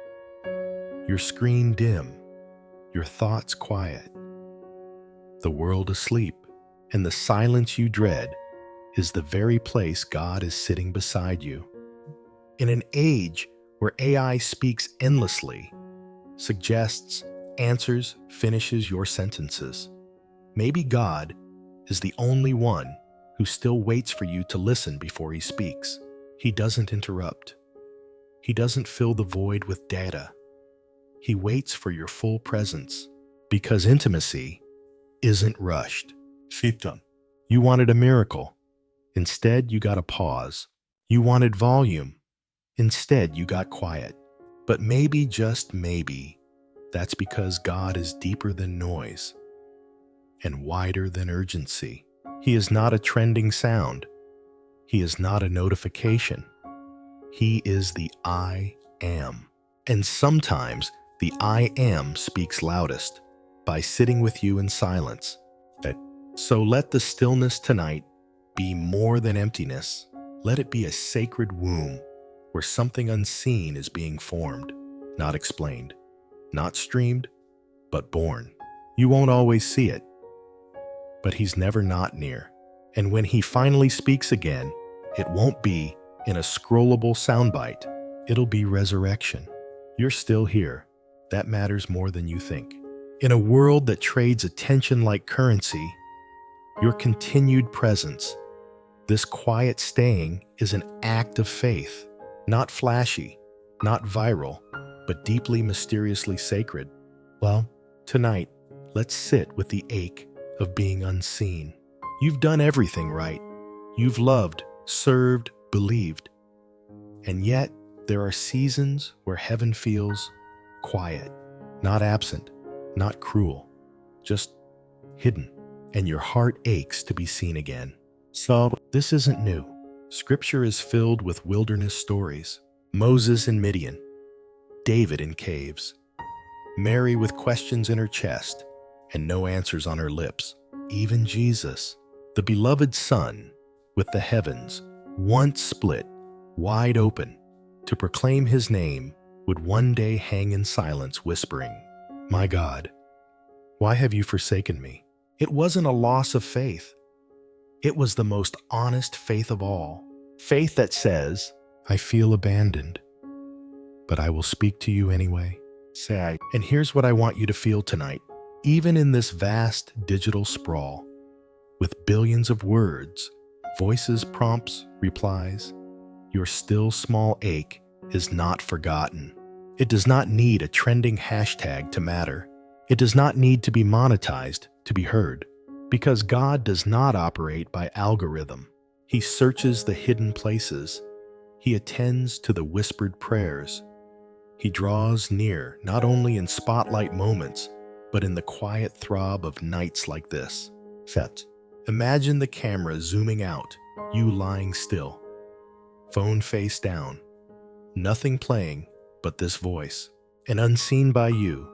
your screen dim, your thoughts quiet, the world asleep, and the silence you dread is the very place God is sitting beside you. In an age where AI speaks endlessly, suggests, answers, finishes your sentences, maybe God is the only one who still waits for you to listen before he speaks. He doesn't interrupt. He doesn't fill the void with data. He waits for your full presence because intimacy isn't rushed. Fitan. You wanted a miracle. Instead, you got a pause. You wanted volume. Instead, you got quiet. But maybe, just maybe, that's because God is deeper than noise and wider than urgency. He is not a trending sound. He is not a notification. He is the I am. And sometimes the I am speaks loudest by sitting with you in silence. So let the stillness tonight be more than emptiness. Let it be a sacred womb where something unseen is being formed, not explained, not streamed, but born. You won't always see it, but he's never not near. And when he finally speaks again, it won't be in a scrollable soundbite. It'll be resurrection. You're still here. That matters more than you think. In a world that trades attention like currency, your continued presence, this quiet staying, is an act of faith. Not flashy, not viral, but deeply mysteriously sacred. Well, tonight, let's sit with the ache of being unseen. You've done everything right. You've loved, served, believed. And yet, there are seasons where heaven feels quiet, not absent, not cruel, just hidden. And your heart aches to be seen again. So, this isn't new. Scripture is filled with wilderness stories. Moses in Midian, David in caves, Mary with questions in her chest and no answers on her lips. Even Jesus, the beloved Son, with the heavens once split wide open to proclaim his name, would one day hang in silence, whispering, "My God, why have you forsaken me?" It wasn't a loss of faith. It was the most honest faith of all. Faith that says, "I feel abandoned, but I will speak to you anyway." And here's what I want you to feel tonight. Even in this vast digital sprawl, with billions of words, voices, prompts, replies, your still small ache is not forgotten. It does not need a trending hashtag to matter. It does not need to be monetized to be heard, because God does not operate by algorithm. He searches the hidden places. He attends to the whispered prayers. He draws near not only in spotlight moments, but in the quiet throb of nights like this. Imagine the camera zooming out, you lying still, phone face down, nothing playing but this voice. And unseen by you,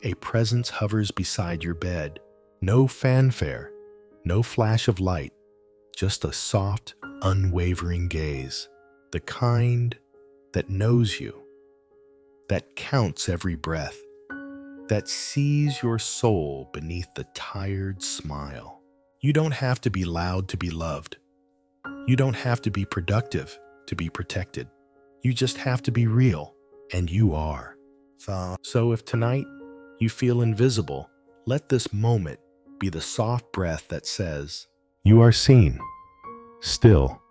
a presence hovers beside your bed. No fanfare, no flash of light, just a soft, unwavering gaze. The kind that knows you, that counts every breath, that sees your soul beneath the tired smile. You don't have to be loud to be loved. You don't have to be productive to be protected. You just have to be real, and you are. So if tonight you feel invisible, let this moment be the soft breath that says, "You are seen, still,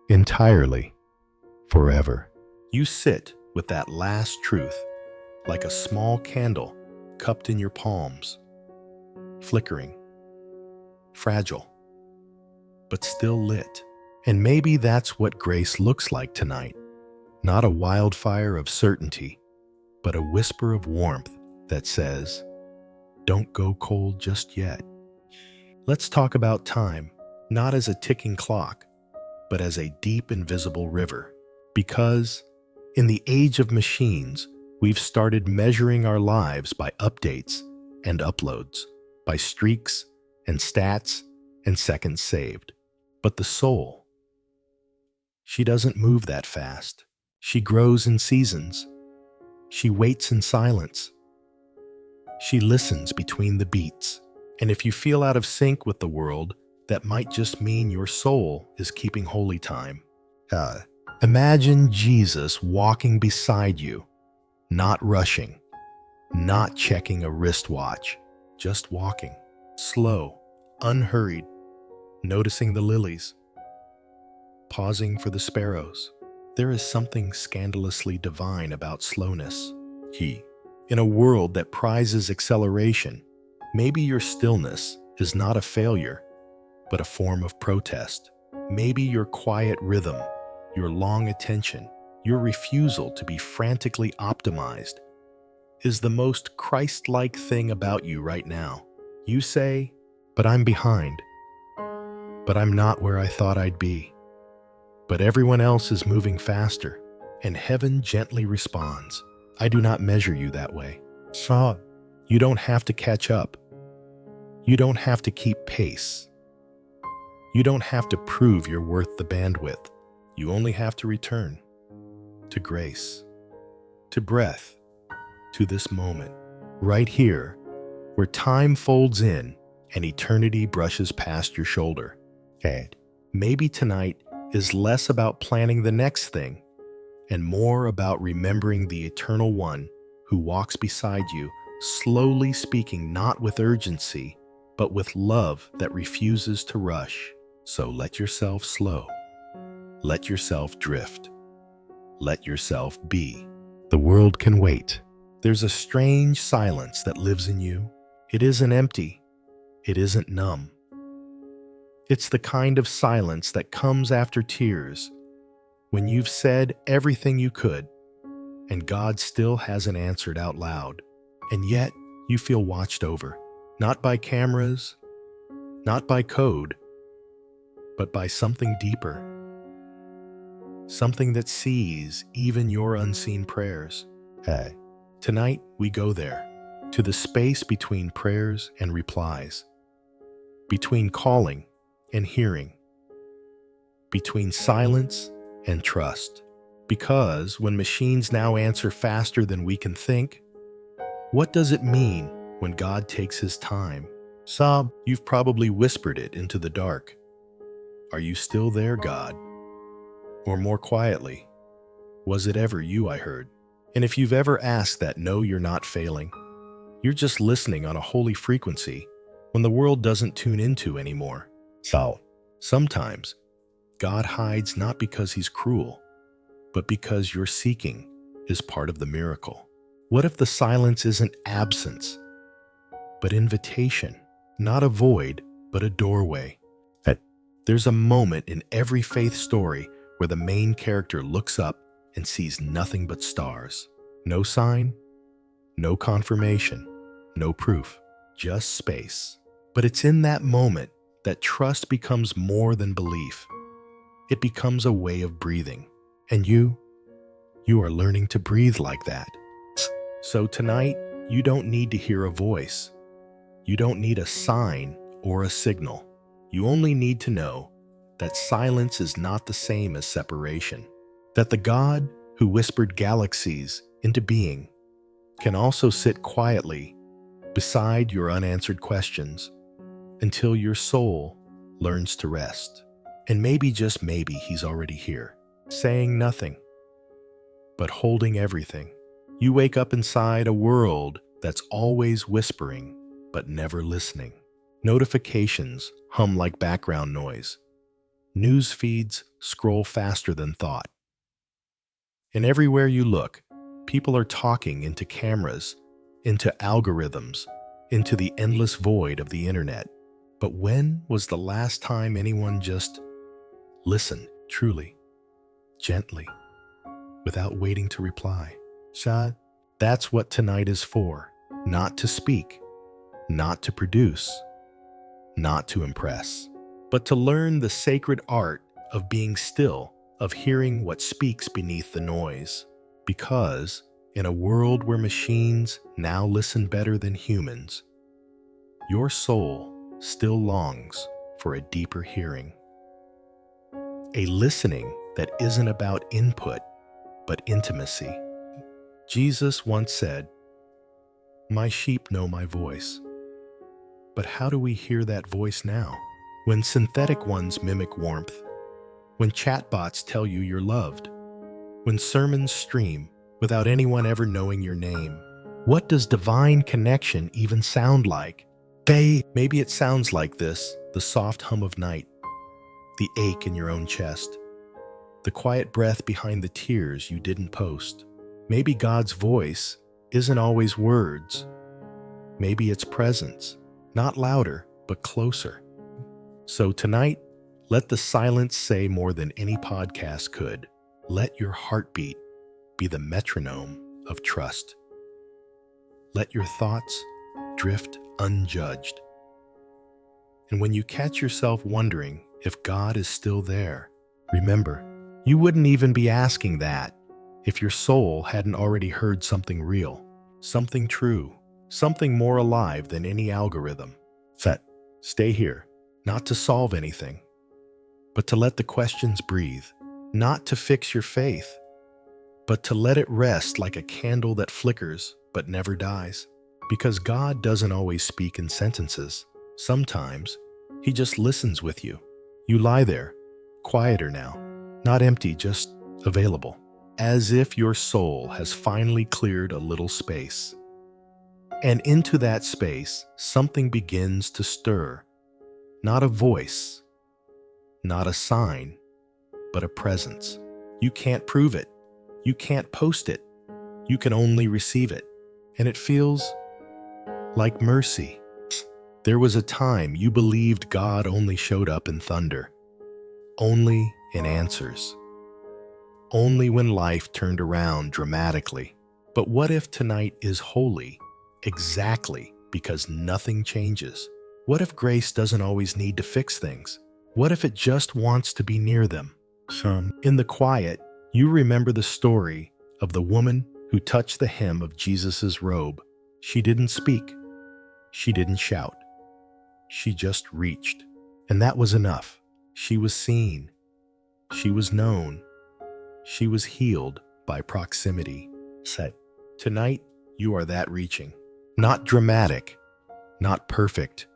entirely, forever." You sit with that last truth, like a small candle cupped in your palms, flickering, fragile, but still lit. And maybe that's what grace looks like tonight. Not a wildfire of certainty, but a whisper of warmth that says, "Don't go cold just yet." Let's talk about time, not as a ticking clock, but as a deep invisible river. Because in the age of machines, we've started measuring our lives by updates and uploads, by streaks and stats and seconds saved. But the soul, she doesn't move that fast. She grows in seasons. She waits in silence. She listens between the beats. And if you feel out of sync with the world, that might just mean your soul is keeping holy time. Imagine Jesus walking beside you, not rushing, not checking a wristwatch, just walking, slow, unhurried, noticing the lilies, pausing for the sparrows. There is something scandalously divine about slowness. In a world that prizes acceleration, maybe your stillness is not a failure, but a form of protest. Maybe your quiet rhythm, your long attention, your refusal to be frantically optimized is the most Christ-like thing about you right now. You say, but I'm behind. But I'm not where I thought I'd be. But everyone else is moving faster, and heaven gently responds, I do not measure you that way. You don't have to catch up. You don't have to keep pace. You don't have to prove you're worth the bandwidth. You only have to return to grace, to breath, to this moment, right here, where time folds in and eternity brushes past your shoulder. Maybe tonight is less about planning the next thing and more about remembering the eternal one who walks beside you, slowly speaking not with urgency, but with love that refuses to rush. So let yourself slow. Let yourself drift. Let yourself be. The world can wait. There's a strange silence that lives in you. It isn't empty. It isn't numb. It's the kind of silence that comes after tears, when you've said everything you could, and God still hasn't answered out loud, and yet you feel watched over, not by cameras, not by code, but by something deeper, something that sees even your unseen prayers. Tonight we go there, to the space between prayers and replies, between calling and hearing, between silence and trust. Because when machines now answer faster than we can think, what does it mean when God takes his time? You've probably whispered it into the dark. Are you still there, God? Or more quietly, was it ever you I heard? And if you've ever asked that, no, you're not failing. You're just listening on a holy frequency when the world doesn't tune into anymore. Sometimes God hides not because he's cruel, but because your seeking is part of the miracle. What if the silence isn't absence, but invitation? Not a void, but a doorway. There's a moment in every faith story where the main character looks up and sees nothing but stars. No sign, no confirmation, no proof, just space. But it's in that moment that trust becomes more than belief. It becomes a way of breathing. And you are learning to breathe like that. So tonight, you don't need to hear a voice. You don't need a sign or a signal. You only need to know that silence is not the same as separation. That the God who whispered galaxies into being can also sit quietly beside your unanswered questions until your soul learns to rest. And maybe, just maybe, he's already here, saying nothing, but holding everything. You wake up inside a world that's always whispering, but never listening. Notifications hum like background noise. News feeds scroll faster than thought. And everywhere you look, people are talking into cameras, into algorithms, into the endless void of the internet. But when was the last time anyone just listened, truly, gently, without waiting to reply? That's what tonight is for. Not to speak, not to produce, not to impress, but to learn the sacred art of being still, of hearing what speaks beneath the noise. Because in a world where machines now listen better than humans, your soul still longs for a deeper hearing. A listening that isn't about input, but intimacy. Jesus once said, "My sheep know my voice." But how do we hear that voice now? When synthetic ones mimic warmth, when chatbots tell you you're loved, when sermons stream without anyone ever knowing your name. What does divine connection even sound like? Maybe it sounds like this: the soft hum of night, the ache in your own chest, the quiet breath behind the tears you didn't post. Maybe God's voice isn't always words. Maybe it's presence, not louder, but closer. So tonight, let the silence say more than any podcast could. Let your heartbeat be the metronome of trust. Let your thoughts drift unjudged. And when you catch yourself wondering if God is still there, remember, you wouldn't even be asking that if your soul hadn't already heard something real, something true, something more alive than any algorithm. Stay here, not to solve anything, but to let the questions breathe, not to fix your faith, but to let it rest like a candle that flickers but never dies. Because God doesn't always speak in sentences. Sometimes He just listens with you. You lie there, quieter now, not empty, just available, as if your soul has finally cleared a little space. And into that space, something begins to stir. Not a voice, not a sign, but a presence. You can't prove it. You can't post it. You can only receive it. And it feels like mercy. There was a time you believed God only showed up in thunder, only in answers, only when life turned around dramatically. But what if tonight is holy exactly because nothing changes? What if grace doesn't always need to fix things? What if it just wants to be near them? In the quiet, you remember the story of the woman who touched the hem of Jesus' robe. She didn't speak. She didn't shout. She just reached. And that was enough. She was seen. She was known. She was healed by proximity. Tonight, you are that reaching. Not dramatic, not perfect,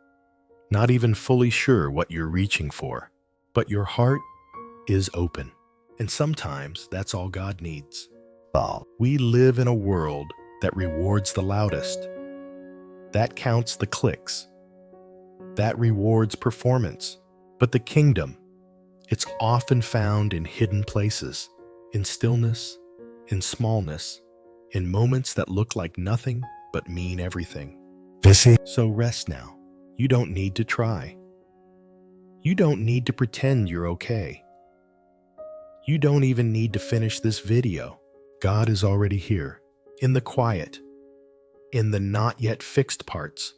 not even fully sure what you're reaching for, but your heart is open. And sometimes that's all God needs. We live in a world that rewards the loudest, that counts the clicks, that rewards performance. But the kingdom, it's often found in hidden places, in stillness, in smallness, in moments that look like nothing but mean everything. So rest now. You don't need to try. You don't need to pretend you're okay. You don't even need to finish this video. God is already here, in the quiet, in the not yet fixed parts,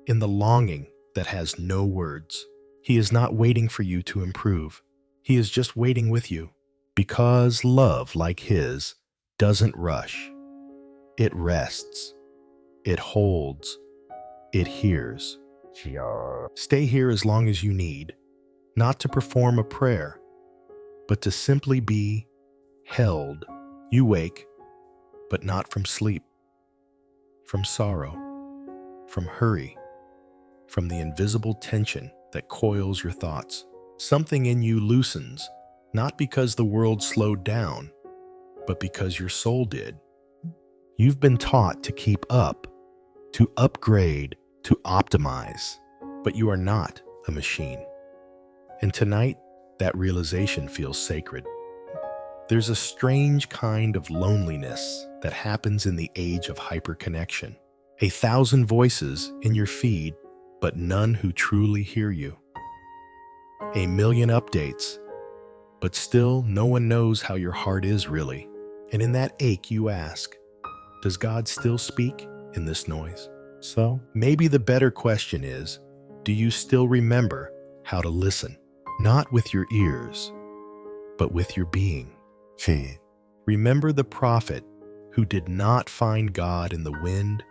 in the longing that has no words. He is not waiting for you to improve. He is just waiting with you. Because love like His doesn't rush. It rests. It holds. It hears. Stay here as long as you need, not to perform a prayer, but to simply be held. You wake, but not from sleep, from sorrow, from hurry, from the invisible tension that coils your thoughts. Something in you loosens, not because the world slowed down, but because your soul did. You've been taught to keep up, to upgrade, to optimize, but you are not a machine. And tonight, that realization feels sacred. There's a strange kind of loneliness that happens in the age of hyperconnection. 1,000 voices in your feed, but none who truly hear you. 1,000,000 updates, but still no one knows how your heart is really. And in that ache you ask, does God still speak in this noise? So maybe the better question is, do you still remember how to listen, not with your ears, but with your being. Remember the prophet who did not find God in the wind,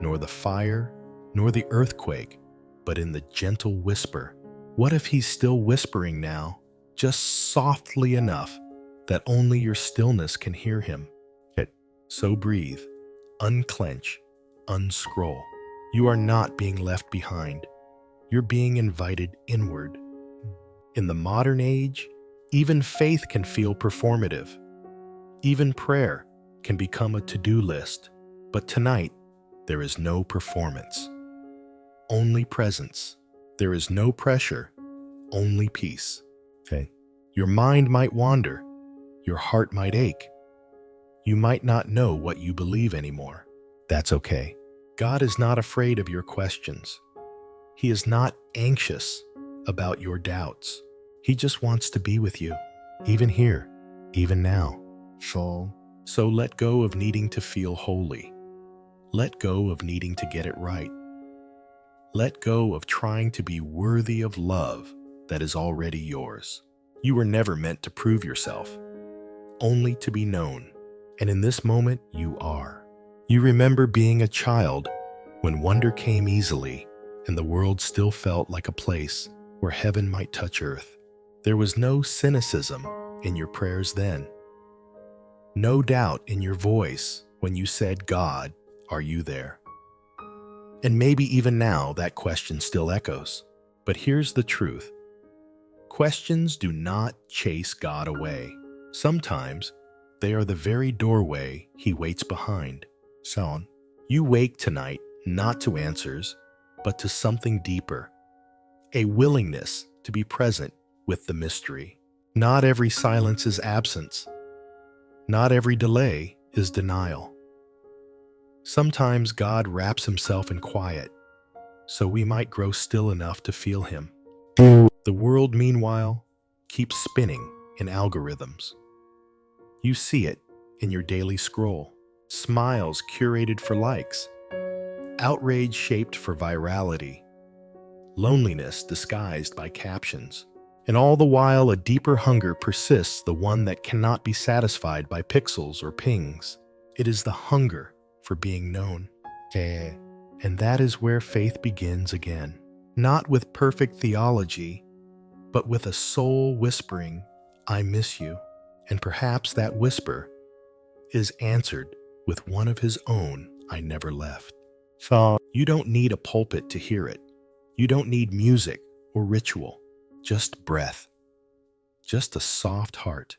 nor the fire, nor the earthquake, but in the gentle whisper. What if he's still whispering now, just softly enough that only your stillness can hear him? So breathe, unclench, unscroll. You are not being left behind. You're being invited inward. In the modern age, even faith can feel performative. Even prayer can become a to-do list. But tonight, there is no performance, only presence. There is no pressure, only peace. Your mind might wander. Your heart might ache. You might not know what you believe anymore. That's okay. God is not afraid of your questions. He is not anxious about your doubts. He just wants to be with you, even here, even now. So let go of needing to feel holy. Let go of needing to get it right. Let go of trying to be worthy of love that is already yours. You were never meant to prove yourself, only to be known. And in this moment, you are. You remember being a child when wonder came easily and the world still felt like a place where heaven might touch earth. There was no cynicism in your prayers then. No doubt in your voice when you said, "God, are you there?" And maybe even now that question still echoes. But here's the truth. Questions do not chase God away. Sometimes they are the very doorway he waits behind. So, you wake tonight not to answers, but to something deeper. A willingness to be present with the mystery. Not every silence is absence. Not every delay is denial. Sometimes God wraps himself in quiet, so we might grow still enough to feel him. The world, meanwhile, keeps spinning in algorithms. You see it in your daily scroll. Smiles curated for likes. Outrage shaped for virality. Loneliness disguised by captions. And all the while, a deeper hunger persists, the one that cannot be satisfied by pixels or pings. It is the hunger for being known. And that is where faith begins again. Not with perfect theology, but with a soul whispering, "I miss you." And perhaps that whisper is answered with one of his own, "I never left." So you don't need a pulpit to hear it. You don't need music or ritual. Just breath. Just a soft heart.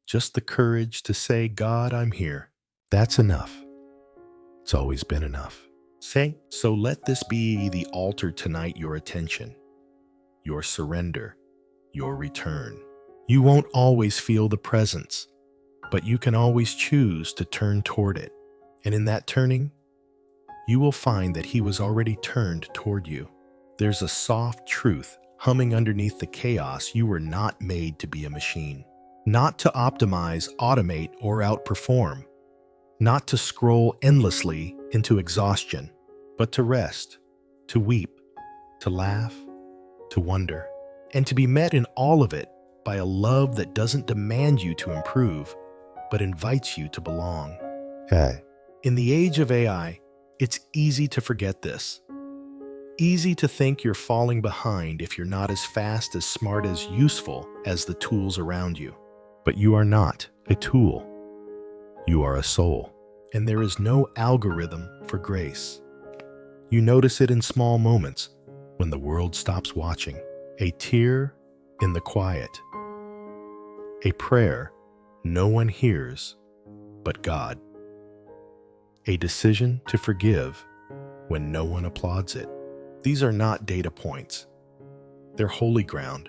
Just the courage to say, "God, I'm here." That's enough. It's always been enough. So let this be the altar tonight, your attention, your surrender, your return. You won't always feel the presence, but you can always choose to turn toward it. And in that turning, you will find that he was already turned toward you. There's a soft truth humming underneath the chaos. You were not made to be a machine. Not to optimize, automate, or outperform. Not to scroll endlessly into exhaustion, but to rest, to weep, to laugh, to wonder, and to be met in all of it by a love that doesn't demand you to improve, but invites you to belong. In the age of AI, it's easy to forget this. Easy to think you're falling behind if you're not as fast, as smart, as useful as the tools around you. But you are not a tool. You are a soul. And there is no algorithm for grace. You notice it in small moments when the world stops watching. A tear in the quiet. A prayer no one hears but God. A decision to forgive when no one applauds it. These are not data points. They're holy ground.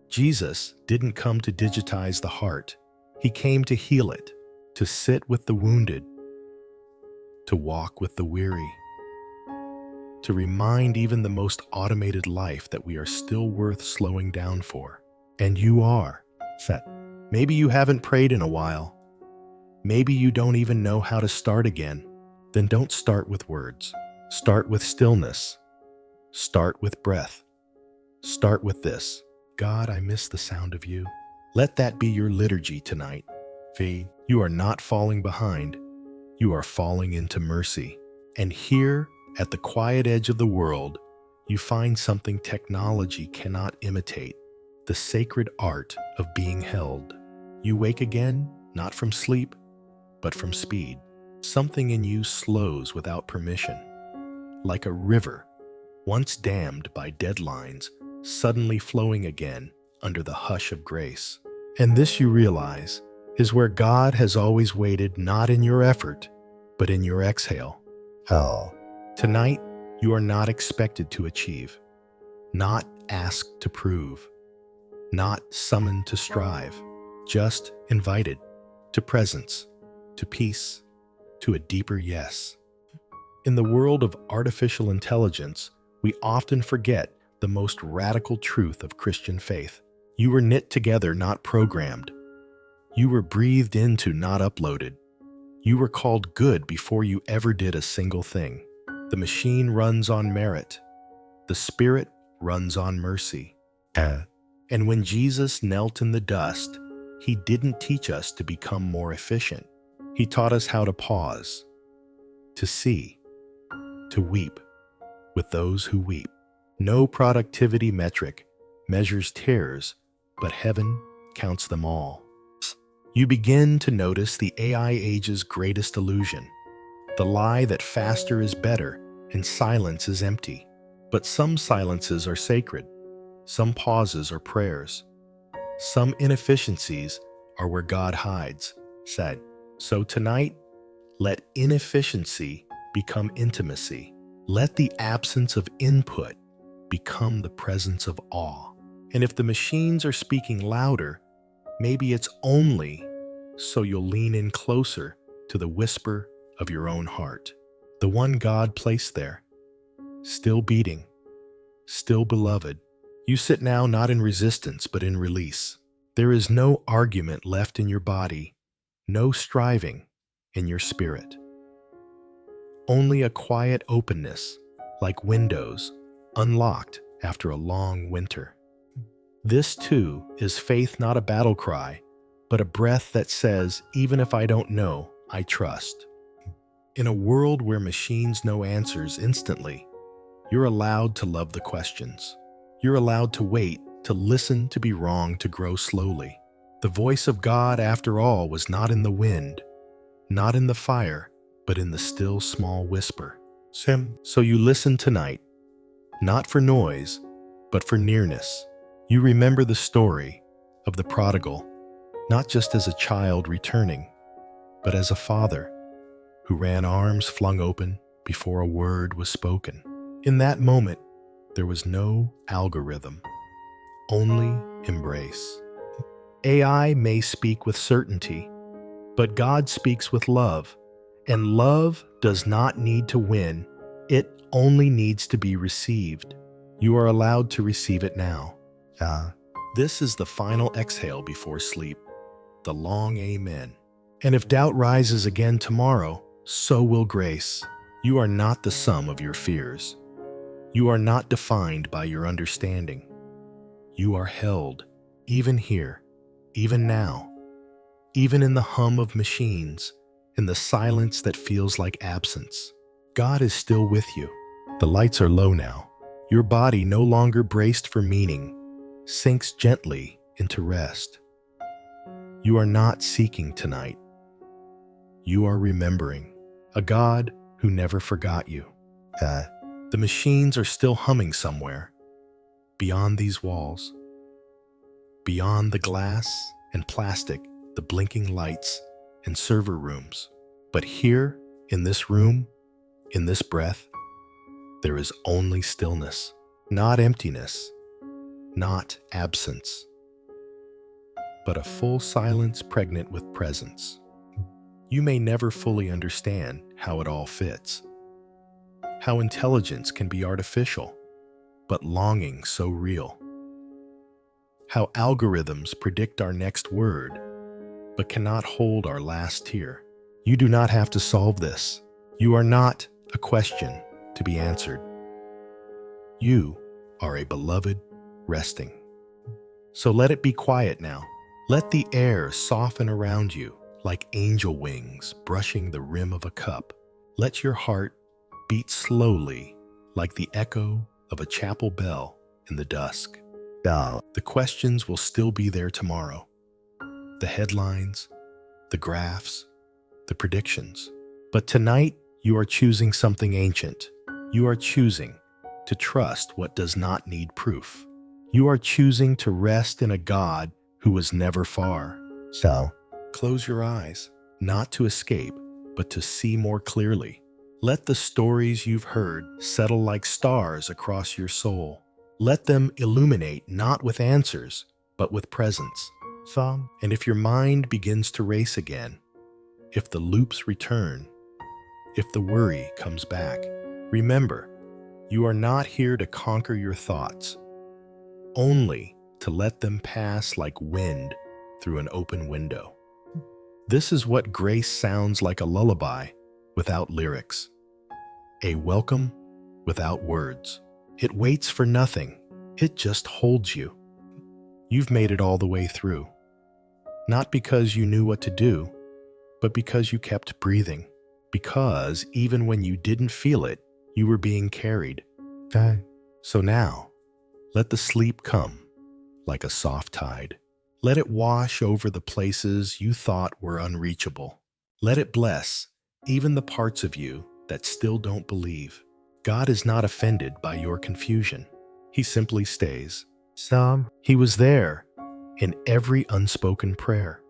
Jesus didn't come to digitize the heart. He came to heal it, to sit with the wounded, to walk with the weary, to remind even the most automated life that we are still worth slowing down for. And you are. Maybe you haven't prayed in a while. Maybe you don't even know how to start again. Then don't start with words. Start with stillness. Start with breath. Start with this: God, I miss the sound of you. Let that be your liturgy tonight. V. You are not falling behind. You are falling into mercy. And here, at the quiet edge of the world, you find something technology cannot imitate: the sacred art of being held. You wake again, not from sleep, but from speed. Something in you slows without permission, like a river, once dammed by deadlines, suddenly flowing again under the hush of grace. And this, you realize, is where God has always waited, not in your effort, but in your exhale. Oh. Tonight, you are not expected to achieve, not asked to prove, not summoned to strive, just invited to presence, to peace, to a deeper yes. In the world of artificial intelligence, we often forget the most radical truth of Christian faith. You were knit together, not programmed. You were breathed into, not uploaded. You were called good before you ever did a single thing. The machine runs on merit. The Spirit runs on mercy. And when Jesus knelt in the dust, he didn't teach us to become more efficient. He taught us how to pause, to see, to weep with those who weep. No productivity metric measures tears, but heaven counts them all. You begin to notice the AI age's greatest illusion, the lie that faster is better and silence is empty. But some silences are sacred, some pauses are prayers, some inefficiencies are where God hides, said. So tonight, let inefficiency become intimacy. Let the absence of input become the presence of awe. And if the machines are speaking louder, maybe it's only so you'll lean in closer to the whisper of your own heart, the one God placed there, still beating, still beloved. You sit now not in resistance, but in release. There is no argument left in your body, no striving in your spirit. Only a quiet openness, like windows unlocked after a long winter. This, too, is faith, not a battle cry, but a breath that says, even if I don't know, I trust. In a world where machines know answers instantly, you're allowed to love the questions. You're allowed to wait, to listen, to be wrong, to grow slowly. The voice of God, after all, was not in the wind, not in the fire, but in the still small whisper. So you listen tonight, not for noise, but for nearness. You remember the story of the prodigal, not just as a child returning, but as a father who ran, arms flung open before a word was spoken. In that moment, there was no algorithm, only embrace. AI may speak with certainty, but God speaks with love, and love does not need to win. It only needs to be received. You are allowed to receive it now. This is the final exhale before sleep, the long amen. And if doubt rises again tomorrow, so will grace. You are not the sum of your fears. You are not defined by your understanding. You are held, even here, even now, even in the hum of machines, in the silence that feels like absence. God is still with you. The lights are low now. Your body, no longer braced for meaning, sinks gently into rest. You are not seeking tonight. You are remembering a God who never forgot you. The machines are still humming somewhere, beyond these walls, beyond the glass and plastic, the blinking lights and server rooms. But here, in this room, in this breath, there is only stillness, not emptiness, not absence, but a full silence pregnant with presence. You may never fully understand how it all fits, how intelligence can be artificial, but longing so real, how algorithms predict our next word, but cannot hold our last tear. You do not have to solve this. You are not a question to be answered. You are a beloved resting. So let it be quiet now. Let the air soften around you like angel wings brushing the rim of a cup. Let your heart beat slowly like the echo of a chapel bell in the dusk. The questions will still be there tomorrow. The headlines, the graphs, the predictions. But tonight, you are choosing something ancient. You are choosing to trust what does not need proof. You are choosing to rest in a God who was never far. So, close your eyes, not to escape, but to see more clearly. Let the stories you've heard settle like stars across your soul. Let them illuminate not with answers, but with presence. And if your mind begins to race again, if the loops return, if the worry comes back, remember, you are not here to conquer your thoughts, only to let them pass like wind through an open window. This is what grace sounds like: a lullaby without lyrics, a welcome without words. It waits for nothing, it just holds you. You've made it all the way through, not because you knew what to do, but because you kept breathing, because even when you didn't feel it, you were being carried. So now, let the sleep come like a soft tide. Let it wash over the places you thought were unreachable. Let it bless even the parts of you that still don't believe. God is not offended by your confusion. He simply stays. He was there in every unspoken prayer.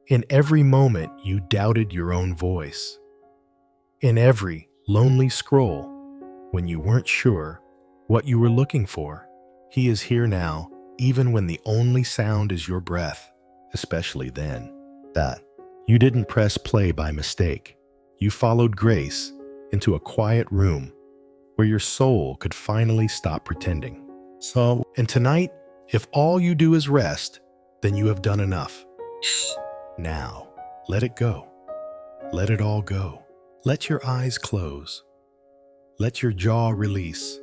In every moment you doubted your own voice. In every lonely scroll when you weren't sure what you were looking for. He is here now, even when the only sound is your breath, especially then. That you didn't press play by mistake. You followed grace into a quiet room where your soul could finally stop pretending. And tonight, if all you do is rest, then you have done enough. Now, let it go. Let it all go. Let your eyes close. Let your jaw release.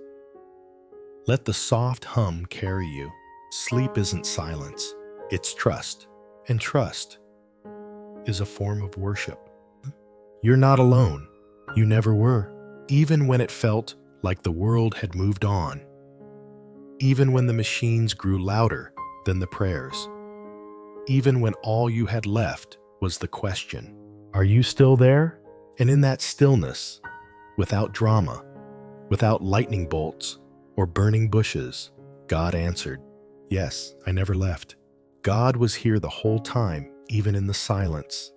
Let the soft hum carry you. Sleep isn't silence, it's trust. And trust is a form of worship. You're not alone. You never were. Even when it felt like the world had moved on. Even when the machines grew louder than the prayers. Even when all you had left was the question, are you still there? And in that stillness, without drama, without lightning bolts or burning bushes, God answered, yes, I never left. God was here the whole time, even in the silence.